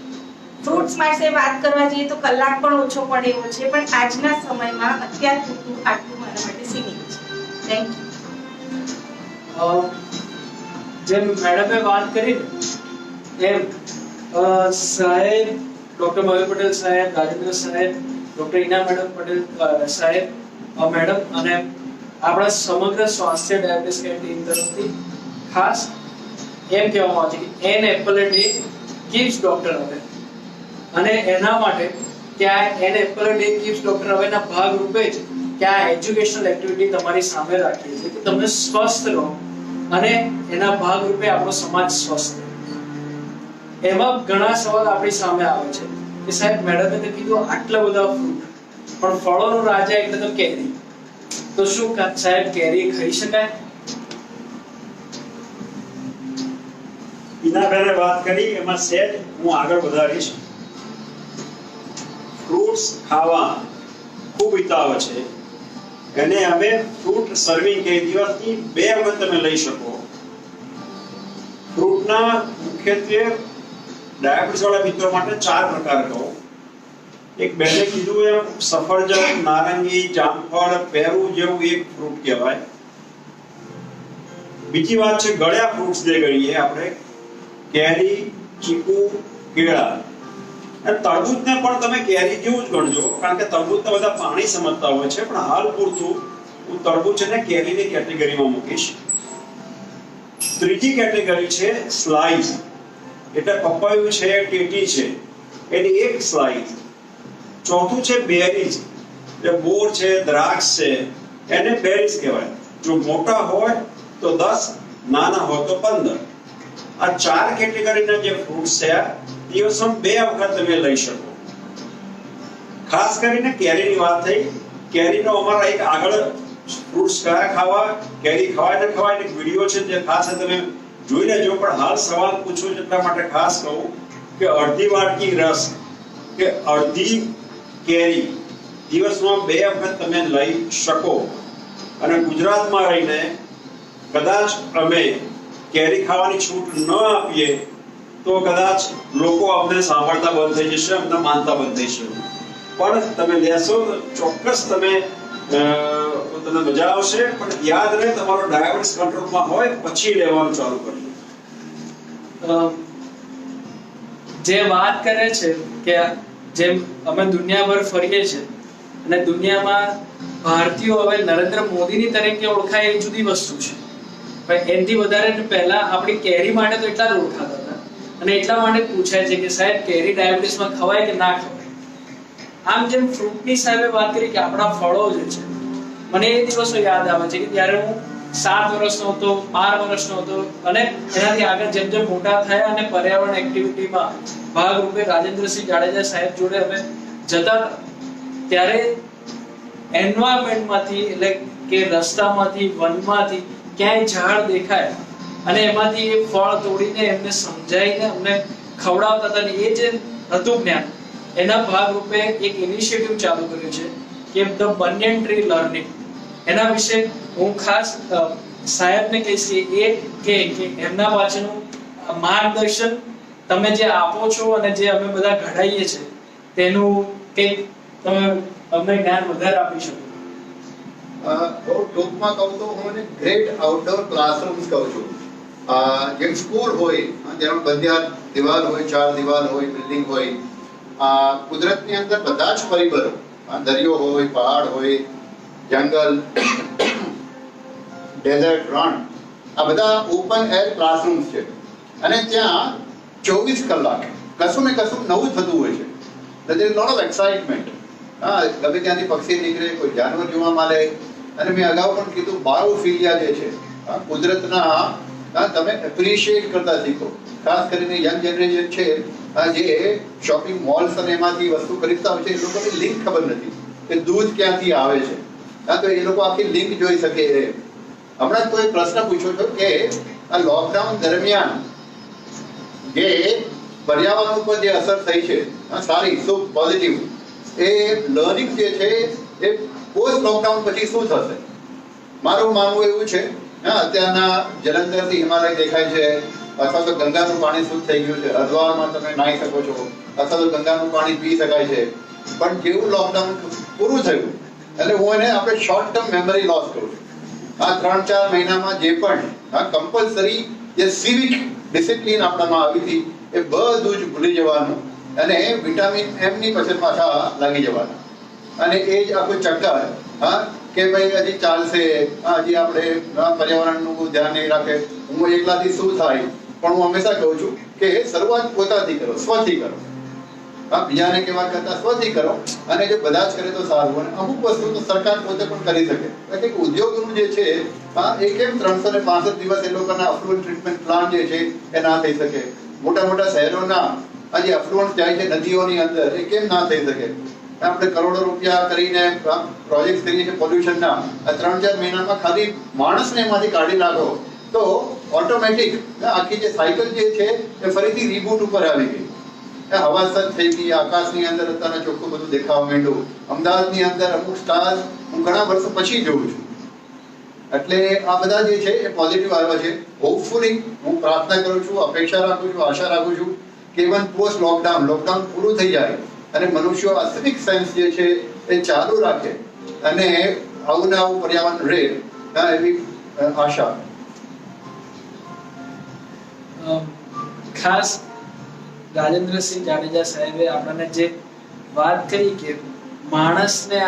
ફ્રૂટ્સ માટે વાત કરવા જઈએ તો કલાક પણ ઓછો પડે એવો છે, પણ આજના સમયમાં અત્યાર પૂરતું આટલું મારા માટે સીમિત છે. Thank you. જેમ મેડમે વાત કરી ને એમ સાહેબ ડોક્ટર મયુર પટેલ સાહેબ, રાજેન્દ્ર સાહેબ, ડોક્ટર ઈના મેડમ પટેલ સાહેબ, મેડમ અને આપણા સમગ્ર સ્વાસ્થ્ય ડાયાબિટીસ કેર ટીમ તરફથી ખાસ એમ કહેવામાં આવે છે કે an apple a day keeps doctor away, અને એના માટે કે આ an apple a day keeps doctor અવેના ભાગ રૂપે જ કે આ એજ્યુકેશનલ એક્ટિવિટી તમારી સામે રાખીએ છીએ કે તમે સ્વસ્થ રહો અને એના ભાગ રૂપે આપણો સમાજ સ્વસ્થ રહે. એમાં ઘણા સવાલ આપણી સામે આવે છે કે સાહેબ મેડમે તો કીધું આટલા બધા ફ્રૂટ, પણ ફળોનો રાજા એટલે તો કેરી, તો શું સાહેબ કેરી ખાઈ શકાય? ઈનાબેને વાત કરી એમાં સહેજ હું આગળ વધારીશ. ફ્રૂટ્સ ખાવા ખૂબ હિતાવ છે, એને હવે ફ્રૂટ સર્વિંગ કે દિવસની 2 વખત તમે લઈ શકો. ફ્રૂટના મુખ્યત્વે ડાયાબિટીસ વાળા મિત્રો માટે 4 પ્રકાર કહો. એક બેને કીધું એમ સફરજન, નારંગી, જામફળ, પેરું જેવું એક ફ્રૂટ કહેવાય. બીજી વાત છે ગળ્યા ફ્રૂટ્સ જે ગણીએ આપણે, કેરી, ચીકુ, કેળા. અને તરબૂચને પણ તમે કેરી જેવું જ ગણજો, કારણ કે તરબૂચને બધા પાણી સમજતા હોય છે, પણ હાલ પૂરતું હું તરબૂચ અને કેરીની કેટેગરીમાં મૂકીશ. ત્રીજી કેટેગરી છે સ્લાઇસ, એટલે પપૈયું છે, ટેટી છે, એની એક સ્લાઇસ. ચોથું છે બેરીઝ, એટલે બોર છે, દ્રાક્ષ છે, એને બેરીઝ કહેવાય. જો મોટા હોય તો 10, નાના હોય તો 15. આ 4 કેટેગરીના જે ફ્રૂટ્સ છે દિવસમાં 2 વખત તમે લઈ શકો. ખાસ કરીને કેરીની વાત થઈ. કેરીનો અમારા એક આગળ ફ્રૂટ્સ કયા ખાવા, કેરી ખવાય ને ખવાય એક વિડીયો છે જે ખાસ તમે જોઈ લેજો. પણ હાલ સવાલ પૂછો એટલા માટે ખાસ કહું કે અડધી વાટકી રસ કે અડધી કેરી દિવસમાં 2 વખત તમે લઈ શકો. અને ગુજરાતમાં રહીને કદાચ અમે કેરી ખાવાની છૂટ ન આપીએ તો કદાચ લોકો અમને સાંભળતા બંધ થઈ જશે, અમને માનતા બંધ થઈ જશે. પણ તમે લેશો તો ચોક્કસ તમને મજા આવશે. પણ યાદ રહે તમારો ડાયાબિટીસ કંટ્રોલમાં હોય પછી લેવાનું ચાલુ કરજો. જે વાત કરે છે કે જેમ અમે દુનિયાભર ફરીએ છીએ અને દુનિયામાં ભારતીયો હવે નરેન્દ્ર મોદીની તરીકે ઓળખાય એ જુદી વસ્તુ છે, પણ એનાથી વધારે પહેલા આપણી કેરી માટે તો એટલા જ ઓળખાતા હતા. અને એટલા માટે પૂછાય છે કે સાહેબ કેરી ડાયાબિટીસમાં ખવાય કે ના ખવાય. આમ જેમ ફ્રૂટની સાહેબે વાત કરી કે આપણા ફળો જે છે, મને એ દિવસો યાદ આવે છે કે ત્યારે હું 7 વર્ષનો હતો, 12 વર્ષનો હતો, અને એનાથી આગળ જેમ જેમ મોટા થયા અને પર્યાવરણ એક્ટિવિટીમાં ભાગરૂપે રાજેન્દ્રસિંહ જાડેજા સાહેબ જોડે અમે જતા હતા, ત્યારે એન્વાયરમેન્ટમાંથી એટલે કે રસ્તામાંથી, વનમાંથી ક્યાંય ઝાડ દેખાય અને એમાંથી એ ફળ તોડીને એમને સમજાવીને અમને ખવડાવતા હતા. એ જે હતું જ્ઞાન, એના ભાગરૂપે એક ઇનિશિયેટિવ ચાલુ કર્યું છે કે ધ બનિયન ટ્રી લર્નિંગ. એના વિશે હું ખાસ સાહેબને કહીશ કે એમના પાછળનું માર્ગદર્શન તમે જે આપો છો અને જે અમે બધા ઘડાઈએ છીએ તેનું કંઈક તમે અમને જ્ઞાન વધારે આપી શકો. બહુ ટૂંકમાં કહું તો હું ગ્રેટ આઉટડોર ક્લાસરૂમ્સ કહું છું. જેમ સ્કૂલ હોય જેમાં બધા દિવાલ હોય, 4 દિવાલ હોય, બિલ્ડિંગ હોય, કુદરતની અંદર બધા જ પરિબળો, દરિયો હોય, પહાડ હોય, જંગલ, ડેઝર્ટ, રણ, આ બધા ઓપન એર ક્લાસરૂમ્સ છે. અને ત્યાં 24 કલાક કશું ને કશું નવું થતું હોય છે. there is lot of excitement. ગમે ત્યાંથી પક્ષી નીકળે, કોઈ જાનવર જોવા મળે. અને મેં અગાઉ પણ કીધું બાયોફિલિયા જે છે, કુદરતના તમે એપ્રિશિએટ કરતા શીખો. ખાસ કરીને યંગ જનરેશન છે જે શોપિંગ મોલ્સ અને એમાંથી વસ્તુ ખરીદતા હોય છે, એ લોકોને લિંક ખબર નથી કે દૂધ ક્યાંથી આવે છે. તો એ લોકો આખી લિંક જોઈ શકે. હમણાં જ કોઈ પ્રશ્ન પૂછ્યો છો કે આ લોકડાઉન દરમિયાન જે પર્યાવરણ ઉપર જે અસર થઈ છે સારી, સો પોઝિટિવ, એ લર્નિંગ જે છે એ પોસ્ટ લોકડાઉન પછી શું થશે? મારું માનવું એવું છે અત્યારના જલંધરથી હિમાલય દેખાય છે, અથવા તો ગંગાનું પાણી શુદ્ધ થઈ ગયું છે, હરિદ્વારમાં તમે નાહી શકો છો, અથવા તો ગંગાનું પાણી પી શકાય છે. પણ જેવું લોકડાઉન પૂરું થયું એટલે હું એને આપણે શોર્ટ ટર્મ મેમરી લોસ કરું છું. આ 3-4 મહિનામાં જે પણ કમ્પલસરી જે સિવિક ડિસિપ્લિન આપણામાં આવી હતી એ બધું જ ભૂલી જવાનું અને વિટામિન એમ ની પછી પાછા લાગી જવાના. અને એ જ આખું ચક્કર કે ભાઈ હજી ચાલશે, હજી આપણે પર્યાવરણનું ધ્યાન નહીં રાખે, હું એકલાથી શું થાય. પણ હું હંમેશા કહું છું કે શરૂઆત પોતાથી કરો, સ્વથી કરો. બીજાને કહેવા કરતા સ્વથી કરો. અને જો બધા જ કરે તો સારું. અને અમુક વસ્તુ તો સરકાર પોતે પણ કરી શકે. એટલે ઉદ્યોગનું જે છે એ કેમ 365 દિવસ એ લોકોના અફ્લુઅન્ટ ટ્રીટમેન્ટ પ્લાન્ટ જે છે એ ના થઈ શકે. મોટા મોટા શહેરોના આ જે અફ્લુઅન્ટ જાય છે નદીઓની અંદર એ કેમ ના થઈ શકે. આપણે કરોડો રૂપિયા કરીને પ્રોજેક્ટ કરીએ છીએ પોલ્યુશનના. આ 3-4 મહિનામાં ખાલી માણસને એમાંથી કાઢી નાખો તો ઓટોમેટિક આખી જે સાયકલ જે છે એ ફરીથી રીબૂટ ઉપર આવી ગઈ. હવા સત થઈ ગઈ, આકાશની અંદર અત્યારે ચોખ્ખું બધું દેખાવા માંડ્યું. અમદાવાદની અંદર અમુક સ્ટાર્સ હું ઘણા વર્ષો પછી જોઉં છું. એટલે આ બધા જે છે એ પોઝિટિવ આવ્યા છે. હોપફુલી હું પ્રાર્થના કરું છું, અપેક્ષા રાખું છું, આશા રાખું છું કે ઇવન પોસ્ટ લોકડાઉન પૂરું થઈ જાય અને મનુષ્યો આ સિવિક સેન્સ જે છે એ ચાલુ રાખે અને આવું ને આવું પર્યાવરણ રહે એવી આશા. ખાસ રાજેન્દ્રસિંહ જાડેજા સાહેબે આપણને જે વાત કરી કે માણસને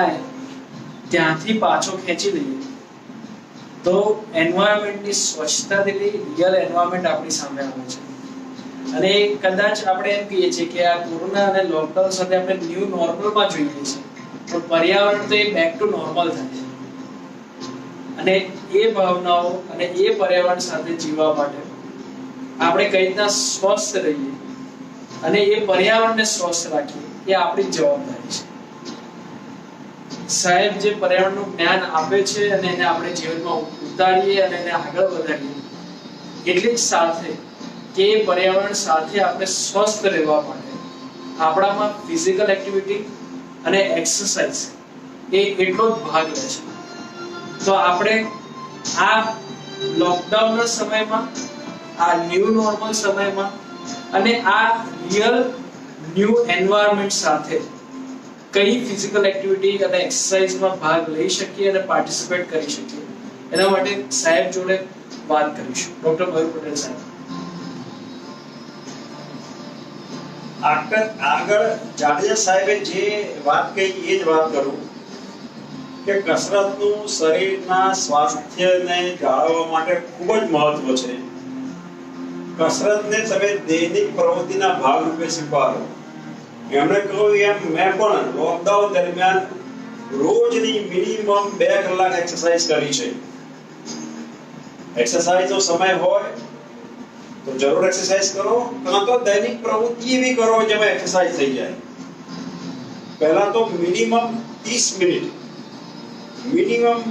ત્યાંથી પાછો ખેંચી લઈએ તો એન્વાયરમેન્ટની સ્વચ્છતાથી લઈ રિયલ એન્વાયરમેન્ટ આપણી સામે આવે છે. અને કદાચ આપણે એમ કહીએ છીએ કે આ કોરોના અને લોકડાઉન સાથે આપણે ન્યૂ નોર્મલમાં જોઈએ છીએ, પણ પર્યાવરણ તો એ બેક ટુ નોર્મલ થાય છે. અને એ ભાવનાઓ અને એ પર્યાવરણ સાથે જીવવા માટે આપણે કઈ રીતના સ્વસ્થ રહીએ અને એ પર્યાવરણને સ્વસ્થ રાખીએ એ આપણી જવાબદારી છે. સાહેબ જે પર્યાવરણનું જ્ઞાન આપે છે અને એને આપણે જીવનમાં ઉતારીએ અને એને આગળ વધારીએ, એટલી જ સાથે કે પર્યાવરણ સાથે આપણે સ્વસ્થ રહેવા માટે આપણામાં ફિઝિકલ એક્ટિવિટી અને એક્સરસાઇઝ એ એટલો જ ભાગ લે છે. તો આપણે આ લોકડાઉનના સમયમાં, આ ન્યૂ નોર્મલ સમયમાં અને આ રિયલ ન્યૂ એન્વાયરમેન્ટ સાથે કઈ ફિઝિકલ એક્ટિવિટી અને એક્સરસાઇઝમાં ભાગ લઈ શકીએ અને પાર્ટિસિપેટ કરી શકીએ એના માટે સાહેબ જોડે વાત કરીશું. ડોક્ટર મયુર પટેલ સાહેબ. આગળ જાડેજા સાહેબે જે વાત કહી એ જ વાત કરું કે કસરતનું શરીરના સ્વાસ્થ્યને જાળવવા માટે ખૂબ જ મહત્વ છે. કસરતને તમે દૈનિક પ્રવૃત્તિના ભાગરૂપે સ્વીકારો. એમણે કહ્યું એમ મેં પણ લોકડાઉન દરમિયાન રોજની મિનિમમ 2 કલાક એક્સરસાઇઝ કરી છે. એક્સરસાઇઝનો સમય હોય તો જરૂર એક્સરસાઇઝ કરો, કાં તો દૈનિક પ્રવૃત્તિ એવી કરો જેમાં એક્સરસાઇઝ થઈ જાય. પહેલા તો મિનિમમ 30 મિનિટ, મિનિમમ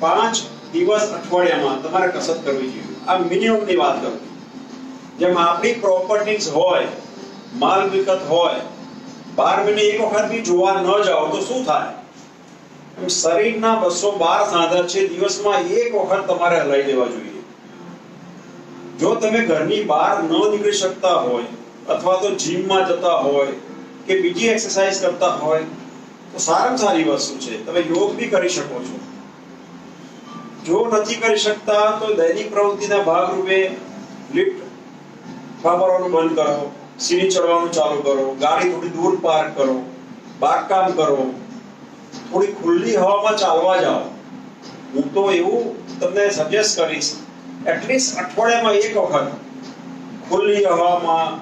5 દિવસ અઠવાડિયામાં તમારે કસરત કરવી જોઈએ. આ મિનિમમની વાત કરું. જેમ આપણી પ્રોપર્ટીઝ હોય, માલ મિલકત હોય, 12 મહિને એક વખત બી જોવા ન જાઓ તો શું થાય? શરીરના 212 સાધન છે, દિવસમાં એક વખત તમારે હલાવી દેવા જોઈએ. જો તમે ઘરની બહાર ન નીકળી શકતા હોય અથવા તો જીમમાં જતા હોય કે બીજી એક્સરસાઇઝ કરતા હોય તો સારામાં સારી વસ્તુ છે તમે યોગ બી કરી શકો છો. જો નથી કરી શકતા તો દૈનિક પ્રવૃત્તિના ભાગરૂપે લિફ્ટ વાપરવાનું બંધ કરો, સીડી ચડવાનું ચાલુ કરો, ગાડી થોડી દૂર પાર્ક કરો, બાગકામ કરો, થોડી ખુલ્લી હવામાં ચાલવા જાઓ. હું તો એવું તમને સજેસ્ટ કરીશ એટલીસ્ટ અઠવાડિયામાં એક વખત ખુલ્લી હવામાં,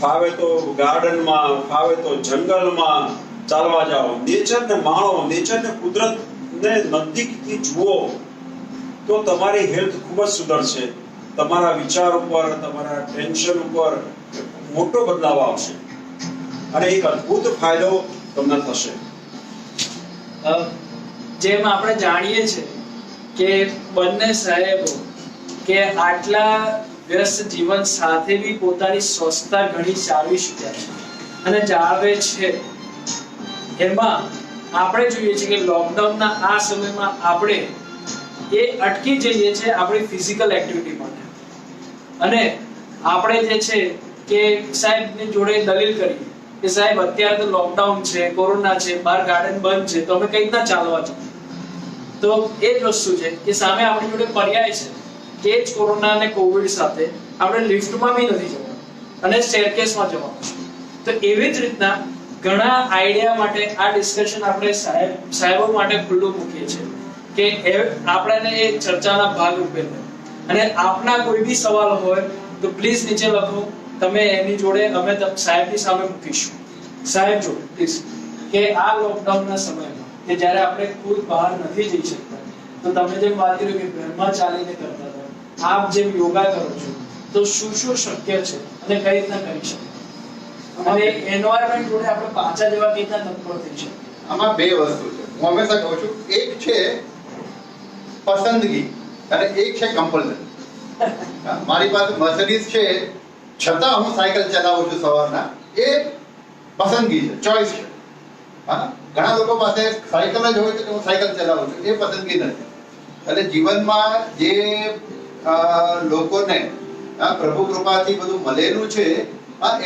ફાવે તો ગાર્ડનમાં, ફાવે તો જંગલમાં ચાલવા જાઓ. નેચરને માણો, નેચરને, કુદરતને નજીકથી જુઓ તો તમારી હેલ્થ ખૂબ જ સુધરશે. તમારા વિચાર ઉપર, તમારા ટેન્શન ઉપર મોટો બદલાવ આવશે અને એક અદ્ભુત ફાયદો તમને થશે. જેમ આપણે જાણીએ છીએ કે બંને સાહેબો કે આટલા વ્યસ્ત જીવન સાથે બી પોતાની સ્વસ્થતા ઘણી જાળવી શક્યા છે અને જાળવે છે. એમાં આપણે જોઈએ છીએ કે લોકડાઉનના આ સમયમાં આપણે એ અટકી જઈએ છે આપણી ફિઝિકલ એક્ટિવિટી માટે. અને આપણે જે છે કે સાહેબની જોડે દલીલ કરી કે સાહેબ અત્યારે તો લોકડાઉન છે, કોરોના છે, બહાર ગાર્ડન બંધ છે, તો અમે કઈ રીતના ચાલવા જઈએ? તો એ જ વસ્તુ છે કે સામે આપણી જોડે પર્યાય છે કે જ કોરોના અને કોવિડ સાથે આપણે લિફ્ટમાં બી નથી જવાનું અને સ્ટેરકેસમાં જવાનું છે. તો એવી જ રીતના ઘણા આઈડિયા માટે આ ડિસ્કશન આપણે સાહેબો માટે ખુલ્લું મૂકીએ છીએ કે આપણને એ ચર્ચાના ભાગ રૂપે લે. અને આપના કોઈ બી સવાલ હોય તો પ્લીઝ નીચે લખો, તમે એની જોડે અમે સાહેબની સામે મૂકીશું. સાહેબ જોડે પ્લીઝ કે આ લોકડાઉનના સમયમાં કે જ્યારે આપણે ખુદ બહાર નથી જઈ શકતા, તો તમે જેમ વાત કરી કે ઘરમાં ચાલીને કરતા હતા, આપ જેમ યોગા કરો છો, તો શું શું શક્ય છે અને કઈ રીતના કરી શકાય, અને એન્વાયરમેન્ટ જોડે આપણે પાછા જેવા કઈ રીતના તત્પર થઈ શકે? આમાં બે વસ્તુ છે. હું હંમેશા કહું છું, એક છે પસંદગી અને એક છે કમ્પલ્સન. મારી પાસે મર્સિડીઝ છે, છતાં હું સાયકલ ચલાવું છું સવારના, એ પસંદગી છે, ચોઈસ છે. હા, ઘણા લોકો પાસે સાયકલ જ હોય તો હું સાયકલ ચલાવું છું, એ પસંદગી નથી. એટલે જીવનમાં જે લોકોને પ્રભુ કૃપાથી બધું મળેલું છે,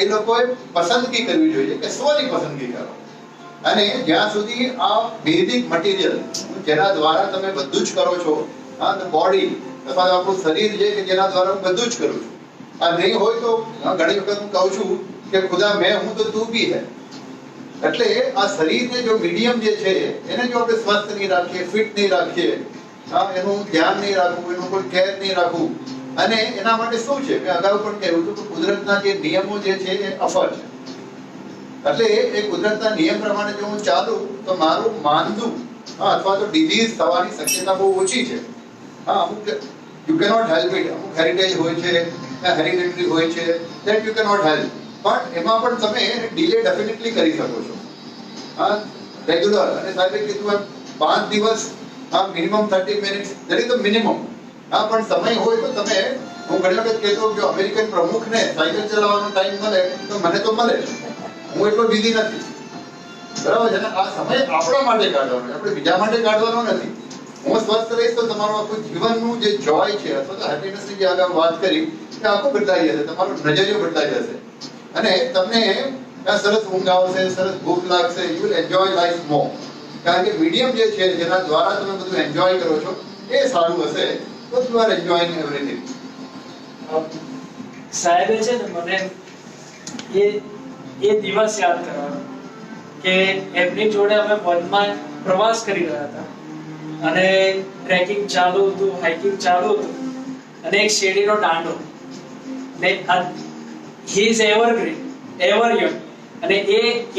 એ લોકોએ પસંદગી કરવી જોઈએ કે સ્વની પસંદગી કરો. અને જ્યાં સુધી આ બેઝિક મટીરિયલ જેના દ્વારા તમે બધું જ કરો છો, બોડી અથવા આપણું શરીર છે કે જેના દ્વારા હું બધું જ કરું છું, આ નહીં હોય તો ઘણી વખત હું કહું છું કે ખુદા મેં હું તો તું બી હે. એટલે આ શરીરને જો મીડિયમ જે છે એને જો આપણે સ્વસ્થ નહીં રાખીએ, ફિટ નહીં રાખીએ, એનું ધ્યાન નહીં રાખવું, એનું કોઈ કેર નહીં રાખવું, અને એના માટે શું છે, મેં અગાઉ પણ કહ્યું હતું કે કુદરતના જે નિયમો જે છે એ અફર છે. એટલે એ કુદરતના નિયમ પ્રમાણે જો હું ચાલું તો મારું માંદું અથવા તો ડિઝીઝ થવાની શક્યતા બહુ ઓછી છે. અમુક યુ કેનોટ હેલ્પ ઇટ, અમુક હેરિટેજ હોય છે, હેરિડિટરી હોય છે, ધેટ યુ કેનોટ હેલ્પ, પણ એમાં પણ તમે ડિલે ડેફિનેટલી કરી શકો છો. રેગ્યુલર, અને સાહેબે કીધું એમ 5 દિવસ minimum 30 minutes, that is the minimum. પણ સમય હોય તો તમે, હું ઘણી વખત કહેતો જો અમેરિકન પ્રમુખને સાયકલ ચલાવવાનો ટાઈમ મળે તો મને તો મળે, હું એટલો બિઝી નથી, બરાબર છે ને? આ સમય આપણા માટે કાઢવાનો, આપણે બીજા માટે કાઢવાનો નથી. હું સ્વસ્થ રહીશ તો તમારું આખું જીવનનું જે જોય છે અથવા તો હેપીનેસની જે આગળ વાત કરી એ આખું બદલાઈ જશે, તમારો નજરિયો બદલાઈ જશે, અને તમને સરસ ઊંઘ આવશે, સરસ ભૂખ લાગશે, યુ વિલ એન્જોય લાઈફ મોર. કારણ કે મીડિયમ જે છે જેના દ્વારા તમે બધું એન્જોય કરો છો એ સારું હશે, તો યુ આર એન્જોયિંગ એવરીથિંગ. સાહેબે છે ને મને એ દિવસ યાદ કરાવ્યો કે એમની જોડે અમે વનમાં પ્રવાસ કરી રહ્યા હતા અને ટ્રેકિંગ ચાલુ હતું, હાઇકિંગ ચાલુ હતું, અને એક શેરડીનો દાંડો, ને he is evergreen, ever young, અને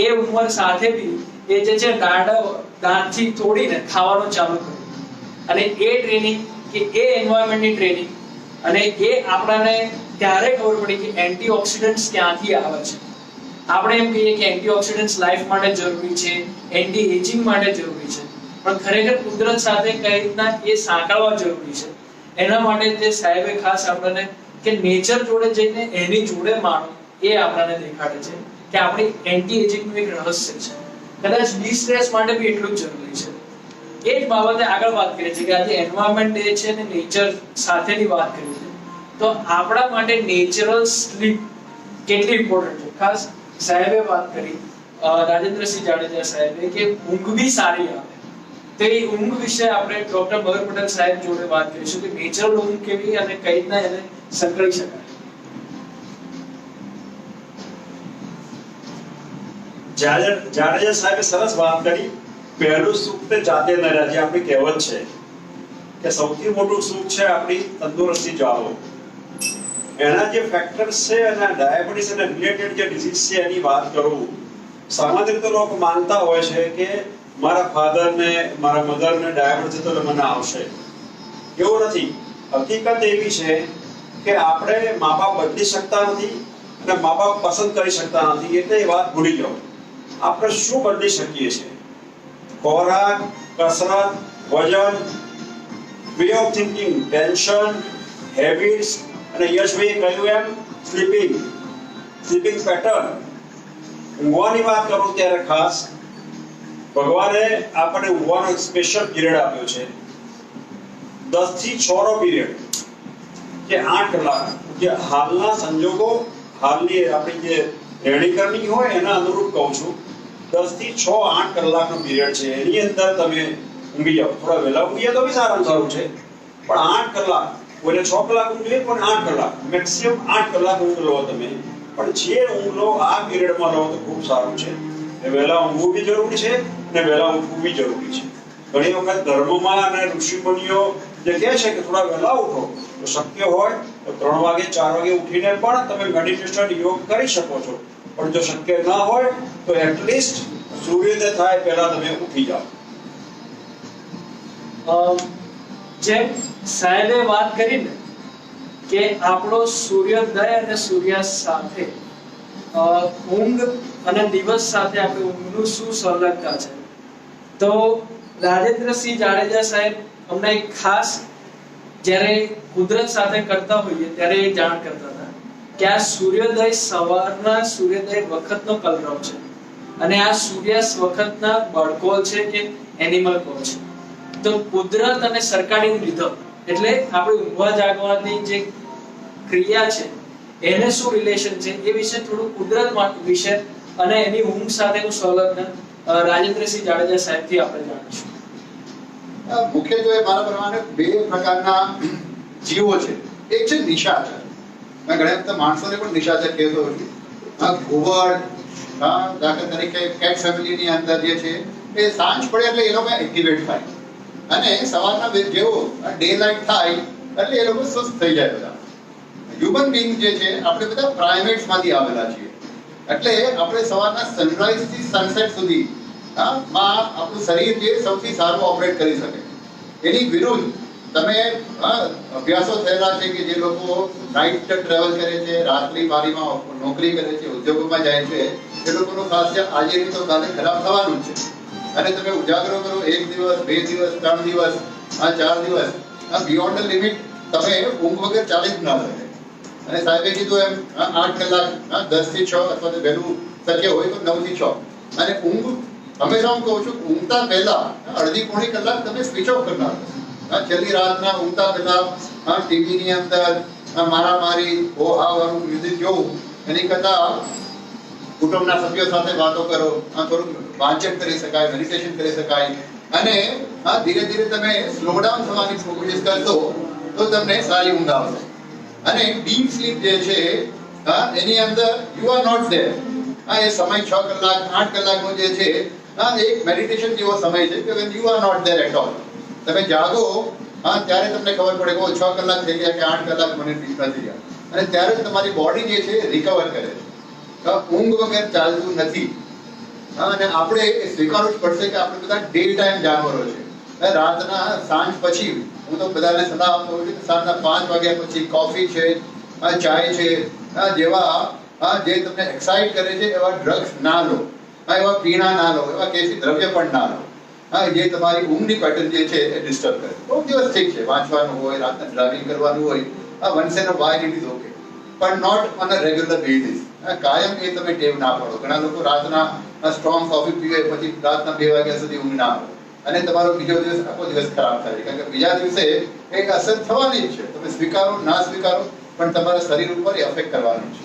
એ ઉંમર સાથે બી એ જે છે દાંતથી તોડીને ખાવાનું ચાલુ કર્યું. અને એ ટ્રેનિંગ કે એ એન્વાયરમેન્ટની ટ્રેનિંગ, અને એ આપણને ત્યારે ખબર પડી કે એન્ટીઓક્સિડન્ટ્સ ક્યાંથી આવે છે. આપણે એમ કહીએ કે એન્ટીઓક્સિડન્ટ્સ લાઈફ માટે જરૂરી છે, એન્ટી એજિંગ માટે જરૂરી છે, પણ ખરેખર કુદરત સાથે કઈ રીતના એ સાંકળવા જરૂરી છે. એના માટે જે સાહેબે ખાસ આપણને કે નેચર જોડે જઈને એની જોડે માણો, એ આપણને દેખાડે છે કે આપણી એન્ટી એજિંગનું એક રહસ્ય છે. કદાચ ડિસ્ટ્રેસ માટે બી એટલું જ જરૂરી છે. એ જ બાબતે આગળ વાત કરીએ છીએ કે આજે એન્વાયરમેન્ટ ડે છે ને નેચર સાથેની વાત કરી છે, તો આપણા માટે નેચરલ સ્લીપ કેટલી ઇમ્પોર્ટન્ટ છે. ખાસ સાહેબે વાત કરી, રાજેન્દ્રસિંહ જાડેજા સાહેબે, કે ઊંઘ બી સારી આવે. તો એ ઊંઘ વિશે આપણે ડોક્ટર મગર પટેલ સાહેબ જોડે વાત કરીશું કે નેચરલ ઊંઘ કેવી અને કઈ રીતના એને સંકળી શકાય. જાડેજા સાહેબે સરસ વાત કરી. પહેલું સુખ તે જાતે ન રહે, જે આપણી કહેવત છે કે સૌથી મોટું સુખ છે આપણી તંદુરસ્તી જાળવો. એના જે ફેક્ટર્સ છે અને ડાયાબિટીસ અને રિલેટેડ જે ડિઝીઝ છે એની વાત કરું, સામાન્ય રીતે લોકો માનતા હોય છે કે મારા ફાધરને, મારા મધરને ડાયાબિટીસ તો મને આવશે. એવું નથી. હકીકત એવી છે કે આપણે મા બાપ બદલી શકતા નથી અને મા બાપ પસંદ કરી શકતા નથી, એટલે એ વાત ભૂલી જાઓ. આપણે શું બદલી શકીએ છીએ? ખોરાક, કસરત, વજન, way of thinking, tension, habits, અને યશભાઈએ કહ્યું એમ સ્લીપિંગ પેટર્ન. ઊંઘવાની વાત કરું ત્યારે ખાસ ભગવાને આપણને ઊંઘવાનો એક સ્પેશિયલ પીરિયડ આપ્યો છે. 10 થી 6 નો પીરિયડ કે 8 કલાક, જે હાલના સંજોગો, હાલની આપણી જે રેડીકરણી હોય એના અનુરૂપ કહું છું, 10 થી 6 8 કલાકનો પીરિયડ છે, એની અંદર તમે ઊંઘી જાઓ. થોડા વહેલા ઊંઘી જાઓ તો બી સારામાં સારું છે, પણ 8 કલાક, કોઈને 6 કલાક ઊંઘ જોઈએ, પણ 8 કલાક, મેક્સિમમ 8 કલાક ઊંઘ લો તમે. પણ જે ઊંઘ લો આ પીરિયડમાં લો તો ખૂબ સારું છે. વહેલા ઊંઘવું બી જરૂરી છે અને વહેલા ઉઠવું બી જરૂરી છે. ઘણી વખત ધર્મમાં અને ઋષિમુનિઓ જે કહે છે કે થોડા વહેલા ઉઠો, તો શક્ય હોય તો 3 વાગે 4 વાગે ઉઠીને પણ તમે મેડિટેશન યોગ કરી શકો છો. પણ જો શક્ય ના હોય તો એટલીસ્ટ સૂર્યોદય થાય પહેલા તમે ઉઠી જાઓ. જેમ સાહેબે વાત કરી ને કે આપણો સૂર્યોદય અને સૂર્યાસ્ત સાથે ઊંઘ અને દિવસ સાથે આપણી ઊંઘનું શું સંલગ્નતા છે, તો રાજેન્દ્રસિંહ જાડેજા સાહેબ અમને એક ખાસ જ્યારે કુદરત સાથે કરતા હોઈએ ત્યારે એ જાણ કરતા હતા કે આ સૂર્યોદય સવારના સૂર્યોદય વખતનો કલરવ છે અને આ સૂર્યાસ્ત વખતના બળકોલ છે કે એનિમલ કોલ છે. તો કુદરત અને સરકારી રીધમ એટલે આપણે ઊંઘવા જાગવાની જે ક્રિયા છે એને શું રિલેશન છે એ વિશે થોડું કુદરત વિશે અને એની ઊંઘ સાથેનું સંલગ્ન રાજેન્દ્રસિંહ જાડેજા સાહેબથી આપણે જાણીશું. મુખ્યત્વે મારા પ્રમાણે બે પ્રકારના જીવો છે. એક છે નિશાચર. મેં ઘણા બધા માણસોને પણ નિશાચર કહેતો હોઉં છું. ઘુવડ, દાખલા તરીકે કેટ ફેમિલીની અંદર જે છે એ સાંજ પડે એટલે એ લોકો એક્ટિવેટ થાય અને સવારના જેવો ડે લાઇટ થાય એટલે એ લોકો સુસ્ત થઈ જાય. બધા હ્યુમન બીંગ જે છે આપણે બધા પ્રાઇમેટ્સ માંથી આવેલા છીએ, એટલે આપણે સવારના સનરાઈઝ થી સનસેટ સુધી માં આપણું શરીર જે સૌથી સારું ઓપરેટ કરી શકે. એની વિરુદ્ધ તમે અભ્યાસો થયેલા છે કે જે લોકો નાઇટ ટ્રાવેલ કરે છે, રાત્રિ બારીમાં નોકરી કરે છે, ઉદ્યોગોમાં જાય છે, એ લોકોનું સ્વાસ્થ્ય આજે નહીં તો કાલે ખરાબ થવાનું જ છે. અને તમે ઉજાગરો કરો 1 દિવસ 2 દિવસ 3 દિવસ 4 દિવસ, બિયોન્ડ ધ લિમિટ તમે ઊંઘ વગર ચાલી જ ના શકે. અને સાહેબે કીધું એમ 8 કલાક 10 થી 6 અથવા તો વહેલું શક્ય હોય તો 9 થી 6. અને ઊંઘ હંમેશા હું કહું છું ઊંઘતા પહેલા અડધી પોણી કલાક તમે સ્વિચ ઓફ કરનાર. છેલ્લી રાતના ઊંઘતા પહેલા ટીવી ની અંદર મારામારી વાળું મ્યુઝિક જોવું એની કરતા કુટુંબના સભ્યો સાથે વાતો કરો, થોડુંક વાંચન કરી શકાય, મેડિટેશન કરી શકાય અને ધીરે ધીરે તમે સ્લો ડાઉન થવાની કોશિશ કરશો તો તમને સારી ઊંઘ આવશે. અને ડીપ સ્લીપ જે છે એની અંદર યુ આર નોટ ધેર. એ સમય 6 કલાક 8 કલાકનો જે છે એક મેડિટેશન જેવો સમય છે કે when you are not there at all. તમે જાગો ત્યારે તમને ખબર પડે કે 6 કલાક થઈ ગયા કે 8 કલાક મને ઠીક નથી ગયા, અને ત્યારે તમારી બોડી જે છે રિકવર કરે છે. ઊંઘ વગર ચાલતું નથી. અને આપણે એ સ્વીકારવું જ પડશે કે આપણે બધા ડે ટાઈમ જાનવરો છે. રાતના સાંજ પછી હું તો બધાને સલાહ આપતો હોઉં છું કે સાંજના 5 વાગ્યા પછી કોફી છે, ચાય છે, જેવા જે તમને એક્સાઇટ કરે છે એવા ડ્રગ્સ ના લો, એવા પીણા ના લો, એવા કેફી દ્રવ્ય પણ ના લો જે તમારી ઊંઘની પેટર્ન જે છે એ ડિસ્ટર્બ કરે. બહુ દિવસ ઠીક છે, વાંચવાનું હોય, રાતના ડ્રાઇવિંગ કરવાનું હોય, once in a while it is okay, પણ not on a regular basis. કાયમ એ તમે ટેવ ના પાડો. ઘણા લોકો રાતના સ્ટ્રોંગ કોફી પીવે પછી રાતના 2 વાગ્યા સુધી ઊંઘ ના આવે અને તમારો બીજો દિવસ આખો દિવસ ખરાબ થાય છે, કારણ કે બીજા દિવસે એક અસર થવાની જ છે. તમે સ્વીકારો ના સ્વીકારો પણ તમારા શરીર ઉપર એ અફેક્ટ કરવાનું છે.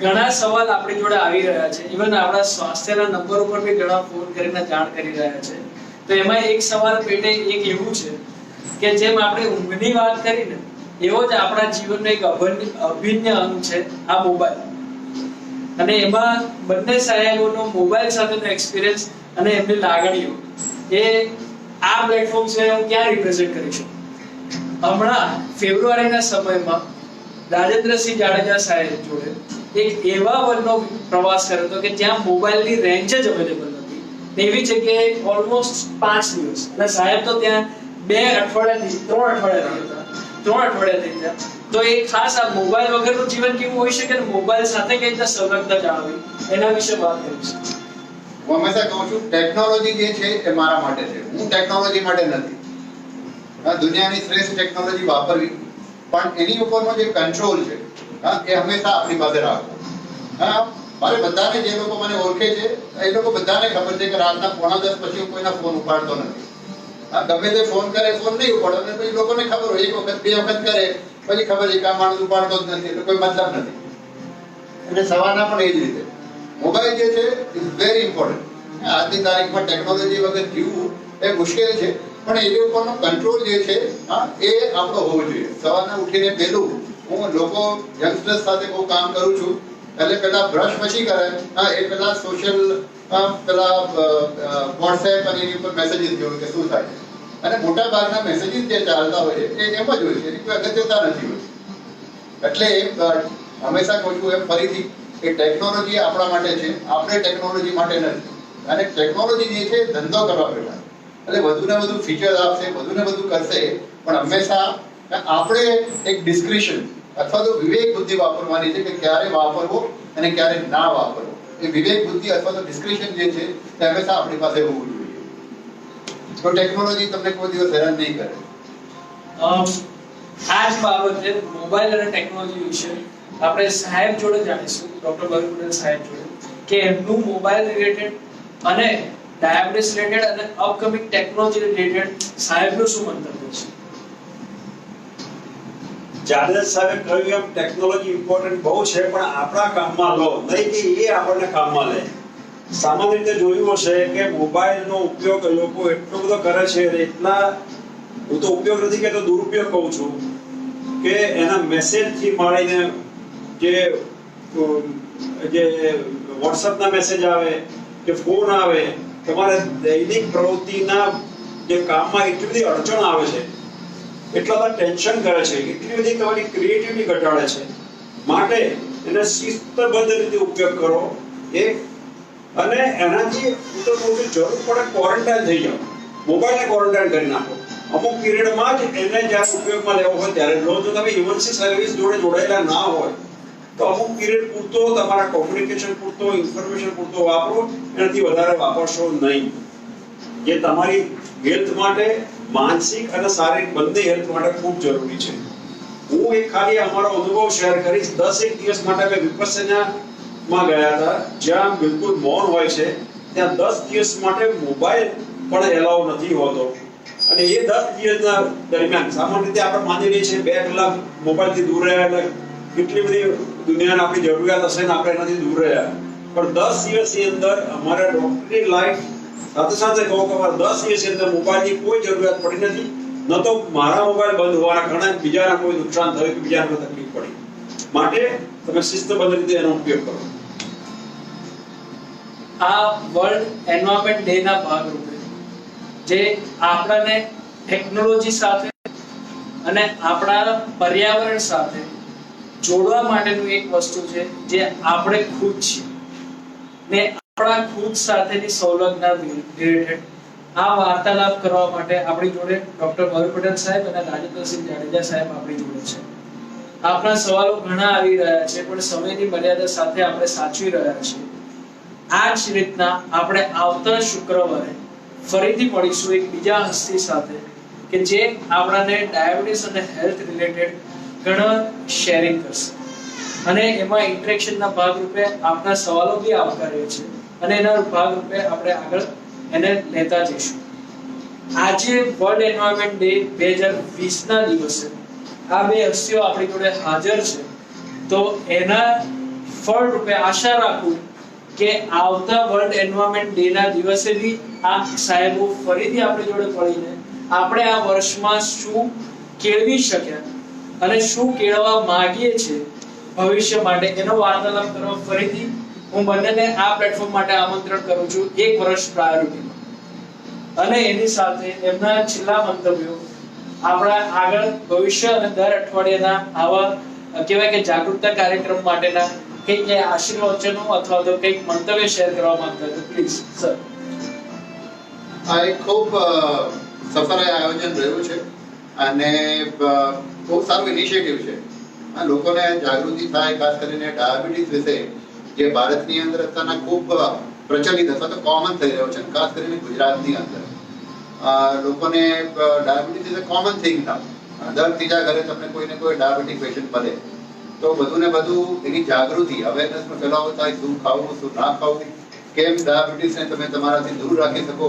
ઘણા સવાલ આપણી જોડે આવી રહ્યા છે, ઇવન આપણા સ્વાસ્થ્યના નંબર ઉપર બી ઘણા ફોન કરીને જાણ કરી રહ્યા છે. તો એમાં એક સવાલ પેટે એક એવું છે કે જેમ આપણે ઊંઘની વાત કરી ને એવો જ આપણા જીવનનો એક અભિન્ન અંગ છે આ મોબાઈલ. અને એમાં બંને સાહેબોનો મોબાઈલ સાથેનો એક્સપિરિયન્સ અને એમની લાગણીઓ એ આ પ્લેટફોર્મ છે હું ક્યાં રિપ્રેઝન્ટ કરી શકું. હમણાં ફેબ્રુઆરીના સમયમાં રાજેન્દ્રસિંહ જાડેજા સાહેબ જોડે એક એવા વનનો પ્રવાસ કર્યો હતો કે જ્યાં મોબાઈલની રેન્જ જ અવેલેબલ નથી. એવી જગ્યાએ ઓલમોસ્ટ 5 દિવસ, અને સાહેબ તો ત્યાં 2 અઠવાડિયાથી 3 અઠવાડિયા રહ્યા હતા. 3 અઠવાડિયા થઈ ગયા. તો એ ખાસ આ મોબાઈલ વગરનું જીવન કેવું હોઈ શકે ને મોબાઈલ સાથે કઈ રીતે સંલગ્નતા જાળવવી એના વિશે વાત કરીશું. હું હંમેશા કહું છું ટેકનોલોજી જે છે એ મારા માટે છે, હું ટેકનોલોજી માટે નથી. દુનિયાની શ્રેષ્ઠ ટેકનોલોજી વાપરવી, પણ એની ઉપરનો જે કંટ્રોલ છે એ હંમેશા આપણી પાસે રાખવો. મારે બધાને જે લોકો મને ઓળખે છે એ લોકો બધાને ખબર છે કે રાતના 9:45 પછી હું કોઈના ફોન ઉપાડતો નથી. હા, ગમે તે ફોન કરે ફોન નહીં ઉપાડો, અને પછી લોકોને ખબર હોય એક વખત બે વખત કરે પછી ખબર છે કે આ માણસ ઉપાડતો જ નથી, એટલે કોઈ મતલબ નથી. અને સવારના પણ એ જ રીતે મોબાઈલ જે છે ઇઝ વેરી ઇમ્પોર્ટન્ટ. આજની તારીખમાં ટેકનોલોજી વગર જીવવું એ મુશ્કેલ છે, પણ એની ઉપરનો કંટ્રોલ જે છે એ આપણો હોવો જોઈએ. સવારના ઉઠીને પહેલું હું લોકો યંગસ્ટર્સ સાથે બહુ કામ કરું છું, એટલે પેલા બ્રશ પછી કરે એ પેલા સોશિયલ પેલા વોટ્સએપ અને એની ઉપર મેસેજીસ જોયું કે શું થાય, અને મોટા ભાગના મેસેજીસ જે ચાલતા હોય છે એ એમ જ હોય છે, એની કોઈ અગત્યતા નથી હોતી. એટલે હંમેશા કહું છું એમ ફરીથી કે ટેકનોલોજી આપણા માટે છે, આપણે ટેકનોલોજી માટે નથી. અને ટેકનોલોજી જે છે ધંધો કરવા બેઠા, એટલે વધુ ને વધુ ફીચર આપશે, વધુ ને વધુ કરશે, પણ હંમેશા આપણે એક ડિસ્ક્રિશન અથવા તો વિવેક બુદ્ધિ વાપરવાની છે કે ક્યારે વાપરવો અને ક્યારે ના વાપરવો. એ વિવેક બુદ્ધિ અથવા તો ડિસ્ક્રિશન જે છે તે હંમેશા આપણી પાસે હોવું જોઈએ. તો ટેકનોલોજી તમને કોઈ દિવસ હેરાન નહીં કરે. આ જ બાબતે મોબાઈલ અને ટેકનોલોજી વિશે આપણે સાહેબ જોડે જાણીશું, ડોક્ટર ભરત પટેલ સાહેબ જોડે, કે એમનું મોબાઈલ રિલેટેડ અને ડાયાબિટીસ રિલેટેડ અને અપકમિંગ ટેકનોલોજી રિલેટેડ સાહેબનું શું મંતવ્ય છે. જાડેજા સાહેબે કહ્યું એમ ટેકનોલોજી ઇમ્પોર્ટન્ટ બહુ છે, પણ આપણા કામમાં લો, નહીં કે એ આપણને કામમાં લે. સામાન્ય રીતે જોયું હશે કે મોબાઈલનો ઉપયોગ લોકો એટલો બધો કરે છે, એટલા હું તો ઉપયોગ નથી કહેતો, દુરુપયોગ કહું છું, કે એના મેસેજથી માંડીને જે વોટ્સઅપના મેસેજ આવે કે ફોન આવે, તમારે દૈનિક પ્રવૃત્તિના જે કામમાં એટલી બધી અડચણ આવે છે, એટલા બધા ટેન્શન કરે છે, એટલી બધી તમારી ક્રિએટિવિટી ઘટાડે છે. માટે એને શિસ્તબદ્ધ રીતે ઉપયોગ કરો. અને એનાથી હું તો કહું છું જરૂર પડે ક્વોરન્ટાઇન થઈ જાઓ, મોબાઈલને ક્વોરન્ટાઇન કરી નાખો. અમુક પીરિયડમાં જ એને જ્યારે ઉપયોગમાં લેવો હોય ત્યારે લો. જો તમે ઇમરજન્સી સર્વિસ જોડે જોડાયેલા ના હોય તો અમુક પીરિયડ પૂરતો તમારા કોમ્યુનિકેશન પૂરતો, ઇન્ફોર્મેશન પૂરતો વાપરો, એનાથી વધારે વાપરશો નહીં. જે તમારી હેલ્થ માટે, માનસિક અને શારીરિક બંને હેલ્થ માટે ખૂબ જરૂરી છે. હું એક ખાલી અમારો અનુભવ શેર કરીશ. 10 દિવસ માટે અમે વિપસ્સનામાં ગયા હતા, જ્યાં બિલકુલ મૌન હોય છે. ત્યાં 10 દિવસ માટે મોબાઈલ પણ એલાઉ નથી હોતો. અને એ 10 દિવસના દરમિયાન સામાન્ય રીતે આપણે માની લઈએ છીએ 2 કલાક મોબાઈલથી દૂર રહ્યા એટલે કેટલી બધી દુનિયાની આપણી જરૂરિયાત હશે ને આપણે એનાથી દૂર રહ્યા. પણ 10 દિવસની અંદર અમારા ડોક્ટરની લાઈફ સાથે સાથે કહું કે અમારા 10 દિવસની અંદર મોબાઈલની કોઈ જરૂરિયાત પડી નથી. ન તો મારા મોબાઈલ બંધ હોવાના કારણે બીજાના કોઈ નુકસાન થયું કે બીજાને તકલીફ પડી. માટે તમે શિસ્તબદ્ધ રીતે એનો ઉપયોગ કરો. આ વર્લ્ડ એન્વાયરમેન્ટ ડે ના ભાગરૂપે જે આપણને ટેકનોલોજી સાથે અને આપણા પર્યાવરણ સાથે જોડવા માટેનું એક વસ્તુ છે, જે આપણે ખુદ છીએ ને આપણા ખુદ સાથેની સંલગ્નતા રિલેટેડ આ વાર્તાલાપ કરવા માટે આપણી જોડે ડોક્ટર ભરત પટેલ સાહેબ અને રાજેન્દ્રસિંહ જાડેજા સાહેબ આપણી જોડે છે. આપણા સવાલો ઘણા આવી રહ્યા છે, પણ સમયની મર્યાદા સાથે આપણે સાચવી રહ્યા છીએ. આ જ રીતના આપણે આવતા શુક્રવારે ફરીથી મળીશું એક બીજા હસ્તી સાથે કે જે આપણાને ડાયાબિટીસ અને હેલ્થ રિલેટેડ ઘણા શેરિંગ કરશે, અને એમાં ઇન્ટરેક્શનના ભાગરૂપે આપના સવાલો બી આવકાર્ય છે, અને એના ભાગરૂપે આપણે આગળ એને લેતા જઈશું. આજે વર્લ્ડ એન્વાયરમેન્ટ ડે 2020 ના દિવસે આ બે હસ્તીઓ આપણી જોડે હાજર છે, તો એના ફળ રૂપે આશા રાખું કે આવતા વર્લ્ડ એન્વાયરમેન્ટ ડે ના દિવસે બી આ સાહેબો ફરીથી આપણી જોડે મળીને આપણે આ વર્ષમાં શું કેળવી શક્યા અને શું કેળવવા માંગીએ છીએ ભવિષ્ય માટે એનો વાર્તાલાપ કરવા ફરીથી હું બંનેને આ પ્લેટફોર્મ માટે આમંત્રણ કરું છું 1 વર્ષ પ્રાયોરિટીમાં. અને એની સાથે એમના છેલ્લા મંતવ્યો આપણા આગળ ભવિષ્ય અને દર અઠવાડિયાના આવા કહેવાય કે જાગૃતતા કાર્યક્રમ માટેના કંઈક આશીર્વચનો અથવા તો કંઈક મંતવ્ય શેર કરવા માંગતા તો પ્લીઝ સર. આ એક ખૂબ સફળ આયોજન રહ્યું છે અને બહુ સારું ઇનિશિયેટિવ છે. આ લોકોને જાગૃતિ થાય, ખાસ કરીને ડાયાબિટીસ વિશે જે ભારતની અંદર અત્યારના ખૂબ પ્રચલિત અથવા તો કોમન થઈ રહ્યો છે, ખાસ કરીને ગુજરાતની અંદર લોકોને diabetes is a common thing now. દર ત્રીજા ઘરે તમને કોઈને કોઈ ડાયાબિટીક પેશન્ટ મળે. તો બધું ને બધું એની જાગૃતિ અવેરનેસનો ફેલાવો થાય, શું ખાવું શું ના ખાવું, કેમ ડાયાબિટીસને તમે તમારાથી દૂર રાખી શકો,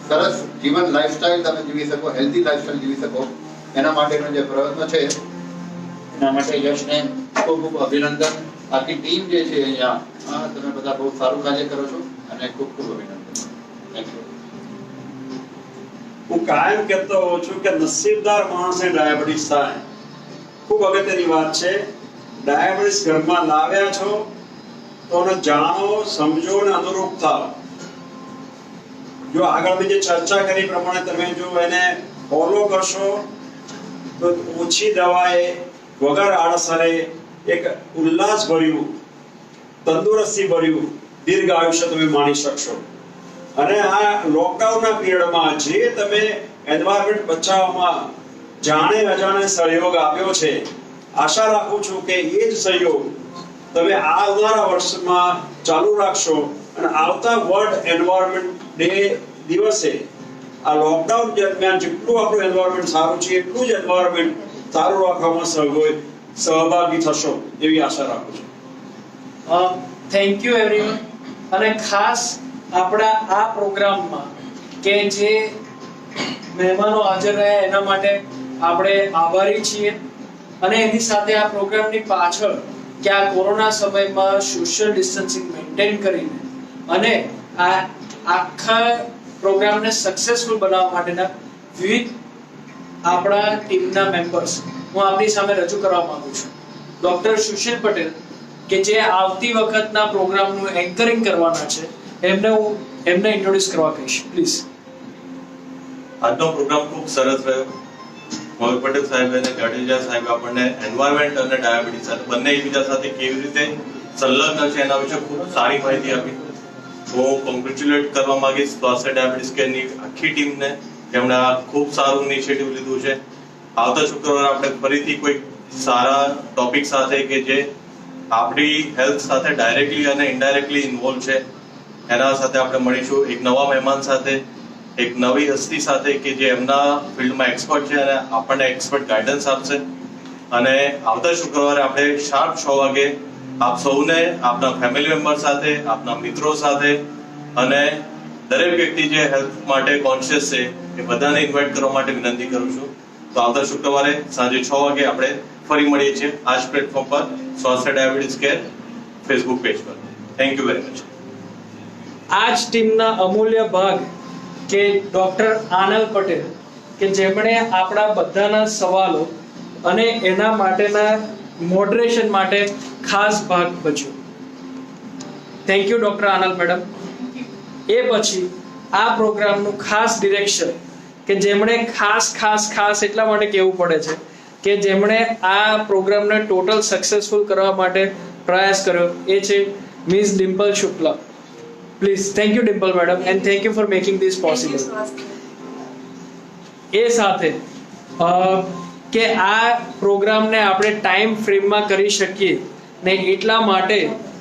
સરસ જીવન લાઈફસ્ટાઈલ તમે જીવી શકો, હેલ્ધી લાઈફસ્ટાઈલ જીવી શકો, એના માટેનો જે પ્રયત્ન છે એના માટે યશને ખૂબ ખૂબ અભિનંદન. આખી ટીમ જે છે અહીંયા તમે બધા બહુ સારું કાર્ય કરો છો અને ખૂબ ખૂબ અભિનંદન. Thank you. હું કાયમ કહેતો હોઉં છું કે નસીબદાર માણસને ડાયાબિટીસ થાય. ખૂબ અગત્યની વાત છે. ડાયાબિટીસ ઘરમાં લાવ્યા છો તો એને જાણો, સમજો અને અનુરૂપ થાઓ. જો આગળ મેં જે ચર્ચા કરી પ્રમાણે તમે જો એને ફોલો કરશો તો ઓછી દવાએ વગર આડઅસરે એક ઉલ્લાસ ભર્યું, તંદુરસ્તી ભર્યું દીર્ઘ આયુષ્ય તમે માણી શકશો. અને આ લોકડાઉનના પીરિયડમાં જે તમે એન્વાયરમેન્ટ બચાવવામાં જાણે અજાણે સહયોગ આપ્યો છે, આશા રાખું છું કે એ જ સહયોગ તમે આવનારા વર્ષમાં ચાલુ રાખશો અને આવતા વર્લ્ડ એન્વાયરમેન્ટ ડે દિવસે આ લોકડાઉન દરમિયાન જેટલું આપણું એન્વાયરમેન્ટ સારું છે એટલું જ એન્વાયરમેન્ટ સારું રાખવામાં સહભાગી થશો એવી આશા રાખું છું. Thank you everyone. અને ખાસ આપણા આ પ્રોગ્રામમાં કે જે મહેમાનો હાજર રહ્યા એના માટે આપણે આભારી છીએ. અને એની સાથે આ પ્રોગ્રામની પાછળ કે આ કોરોના સમયમાં સોશિયલ ડિસ્ટન્સિંગ મેન્ટેન કરીને અને આ આખા પ્રોગ્રામને સક્સેસફુલ બનાવવા માટેના વિવિધ આપણા ટીમના મેમ્બર્સ હું આપની સામે રજૂ કરવા માંગુ છું. ડોક્ટર સુશીલ પટેલ કે જે આવતી વખતના પ્રોગ્રામનું એન્કરિંગ કરવાના છે, એમને ઇન્ટ્રોડ્યુસ કરવા કહીશ. પ્લીઝ. આજનો પ્રોગ્રામ ખૂબ સરસ રહ્યો. મોહિત પટેલ સાહેબ અને જાડેજા સાહેબ આપણને એન્વાયરમેન્ટ અને ડાયાબિટીસ સાથે બંને એકબીજા સાથે કેવી રીતે સંલગ્ન છે એના વિશે ખૂબ સારી માહિતી આપી. હું કોંગ્રેચ્યુલેટ કરવા માંગીશ સ્વાસ્થ્ય ડાયાબિટીસ કેરની આખી ટીમને, જેમણે આ ખૂબ સારું ઇનિશિયેટિવ લીધું છે. આવતા શુક્રવારે આપણે ફરીથી કોઈ સારા ટોપિક સાથે કે જે આપણી હેલ્થ સાથે ડાયરેક્ટલી અને ઇનડાયરેક્ટલી ઇન્વોલ્વ છે એના સાથે આપણે મળીશું, એક નવા મહેમાન સાથે, એક નવી હસ્તી સાથે કે જે એમના ફિલ્ડમાં એક્સપર્ટ છે અને આપણને એક્સપર્ટ ગાઈડન્સ આપશે. અને આવતા શુક્રવારે આપણે શાર્પ 6 વાગે આપ સૌને આપના ફેમિલી મેમ્બર સાથે, આપના મિત્રો સાથે અને દરેક વ્યક્તિ જે હેલ્થ માટે કોન્શિયસ છે એ બધાને ઇન્વાઇટ કરવા માટે વિનંતી કરું છું. તો આવતા શુક્રવારે સાંજે 6 વાગે આપણે ફરી મળીએ છીએ આ જ પ્લેટફોર્મ પર, સ્વાસ્થ્ય ડાયાબિટીસ કેર ફેસબુક પેજ પર. Thank you very much. આ જ ટીમના અમૂલ્ય ભાગ કે ડોક્ટર આનલ પટેલ કે જેમણે આપણા બધાના સવાલો અને એના માટેના મોડરેશન માટે ખાસ ભાગ ભજવ્યો. Thank you doctor Aanal madam. એ પછી આ પ્રોગ્રામનું ખાસ ડિરેક્શન કે જેમણે ખાસ એટલા માટે કહેવું પડે છે કે જેમણે આ પ્રોગ્રામને ટોટલ સક્સેસફુલ કરવા માટે પ્રયાસ કર્યો, એ છે miss Dimple Shukla. Please. Thank you Dimple madam and thank you for making this possible. એ સાથે કે આ પ્રોગ્રામને આપણે ટાઈમ ફ્રેમમાં કરી શકીએ ને એટલા માટે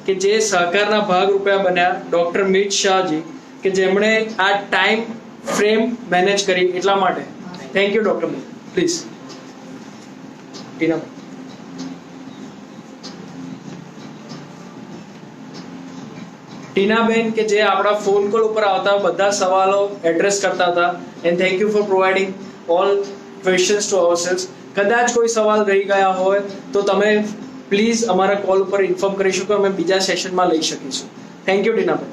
કે જે સહકારના ભાગરૂપે બન્યા ડોક્ટર મિત શાહજી કે જેમણે આ ટાઈમ ફ્રેમ મેનેજ કરી એટલા માટે thank you doctor Mit. Please. Tina. ટીનાબેન કે જે આપણા ફોન કોલ ઉપર આવતા બધા સવાલો એડ્રેસ કરતા હતા and thank you for providing all questions to ourselves. કદાચ કોઈ સવાલ રહી ગયા હોય તો તમે પ્લીઝ અમારા કોલ ઉપર ઇન્ફોર્મ કરી શકો, અમે બીજા સેશનમાં લઈ શકીશું. Thank you Tinaben.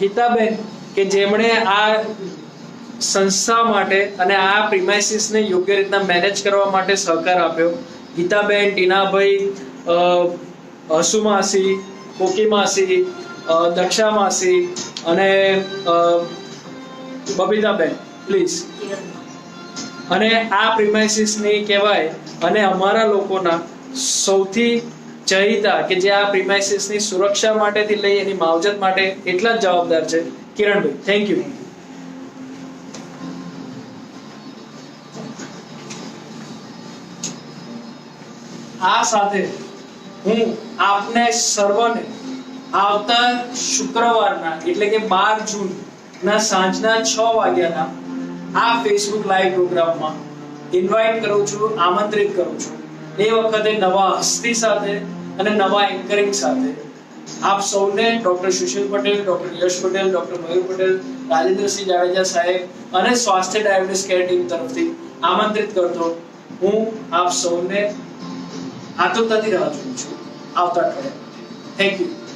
ગીતાબેન કે જેમણે આ સંસ્થા માટે અને આ પ્રિમાઇસીસને યોગ્ય રીતના મેનેજ કરવા માટે સહકાર આપ્યો. ગીતાબેન, ટીનાભાઈ, હસુમાસી, કોકીમાસી, દક્ષામાસી અને બબીતાબેન પ્લીઝ. અને આ પ્રિમાઇસીસની કહેવાય અને અમારા લોકોના સૌથી ચહિતા કે જે આ પ્રિમાઇસીસની સુરક્ષા માટેથી લઈ એની માવજત માટે એટલા જ જવાબદાર છે કિરણભાઈ. Thank you. આ સાથે હું આપને સર્વને આવતા શુક્રવારના એટલે કે 12 જૂન ના સાંજના 6 વાગ્યાના આ ફેસબુક લાઈવ પ્રોગ્રામમાં ઇન્વાઇટ કરું છું, આમંત્રિત કરું છું. એ વખતે નવા હસ્તી સાથે અને નવા એન્કરિંગ સાથે આપ સૌને ડોક્ટર સુશીલ પટેલ, ડોક્ટર યશ પટેલ, ડોક્ટર મયુર પટેલ, રાજેન્દ્રસિંહ જાડેજા સાહેબ અને સ્વાસ્થ્ય ડાયાબિટીસ કેર ટીમ તરફથી આમંત્રિત કરતો હું આપ સૌને આતુરતાથી રાહ જોઉં છું આવતા અઠવાડિયે. Thank you.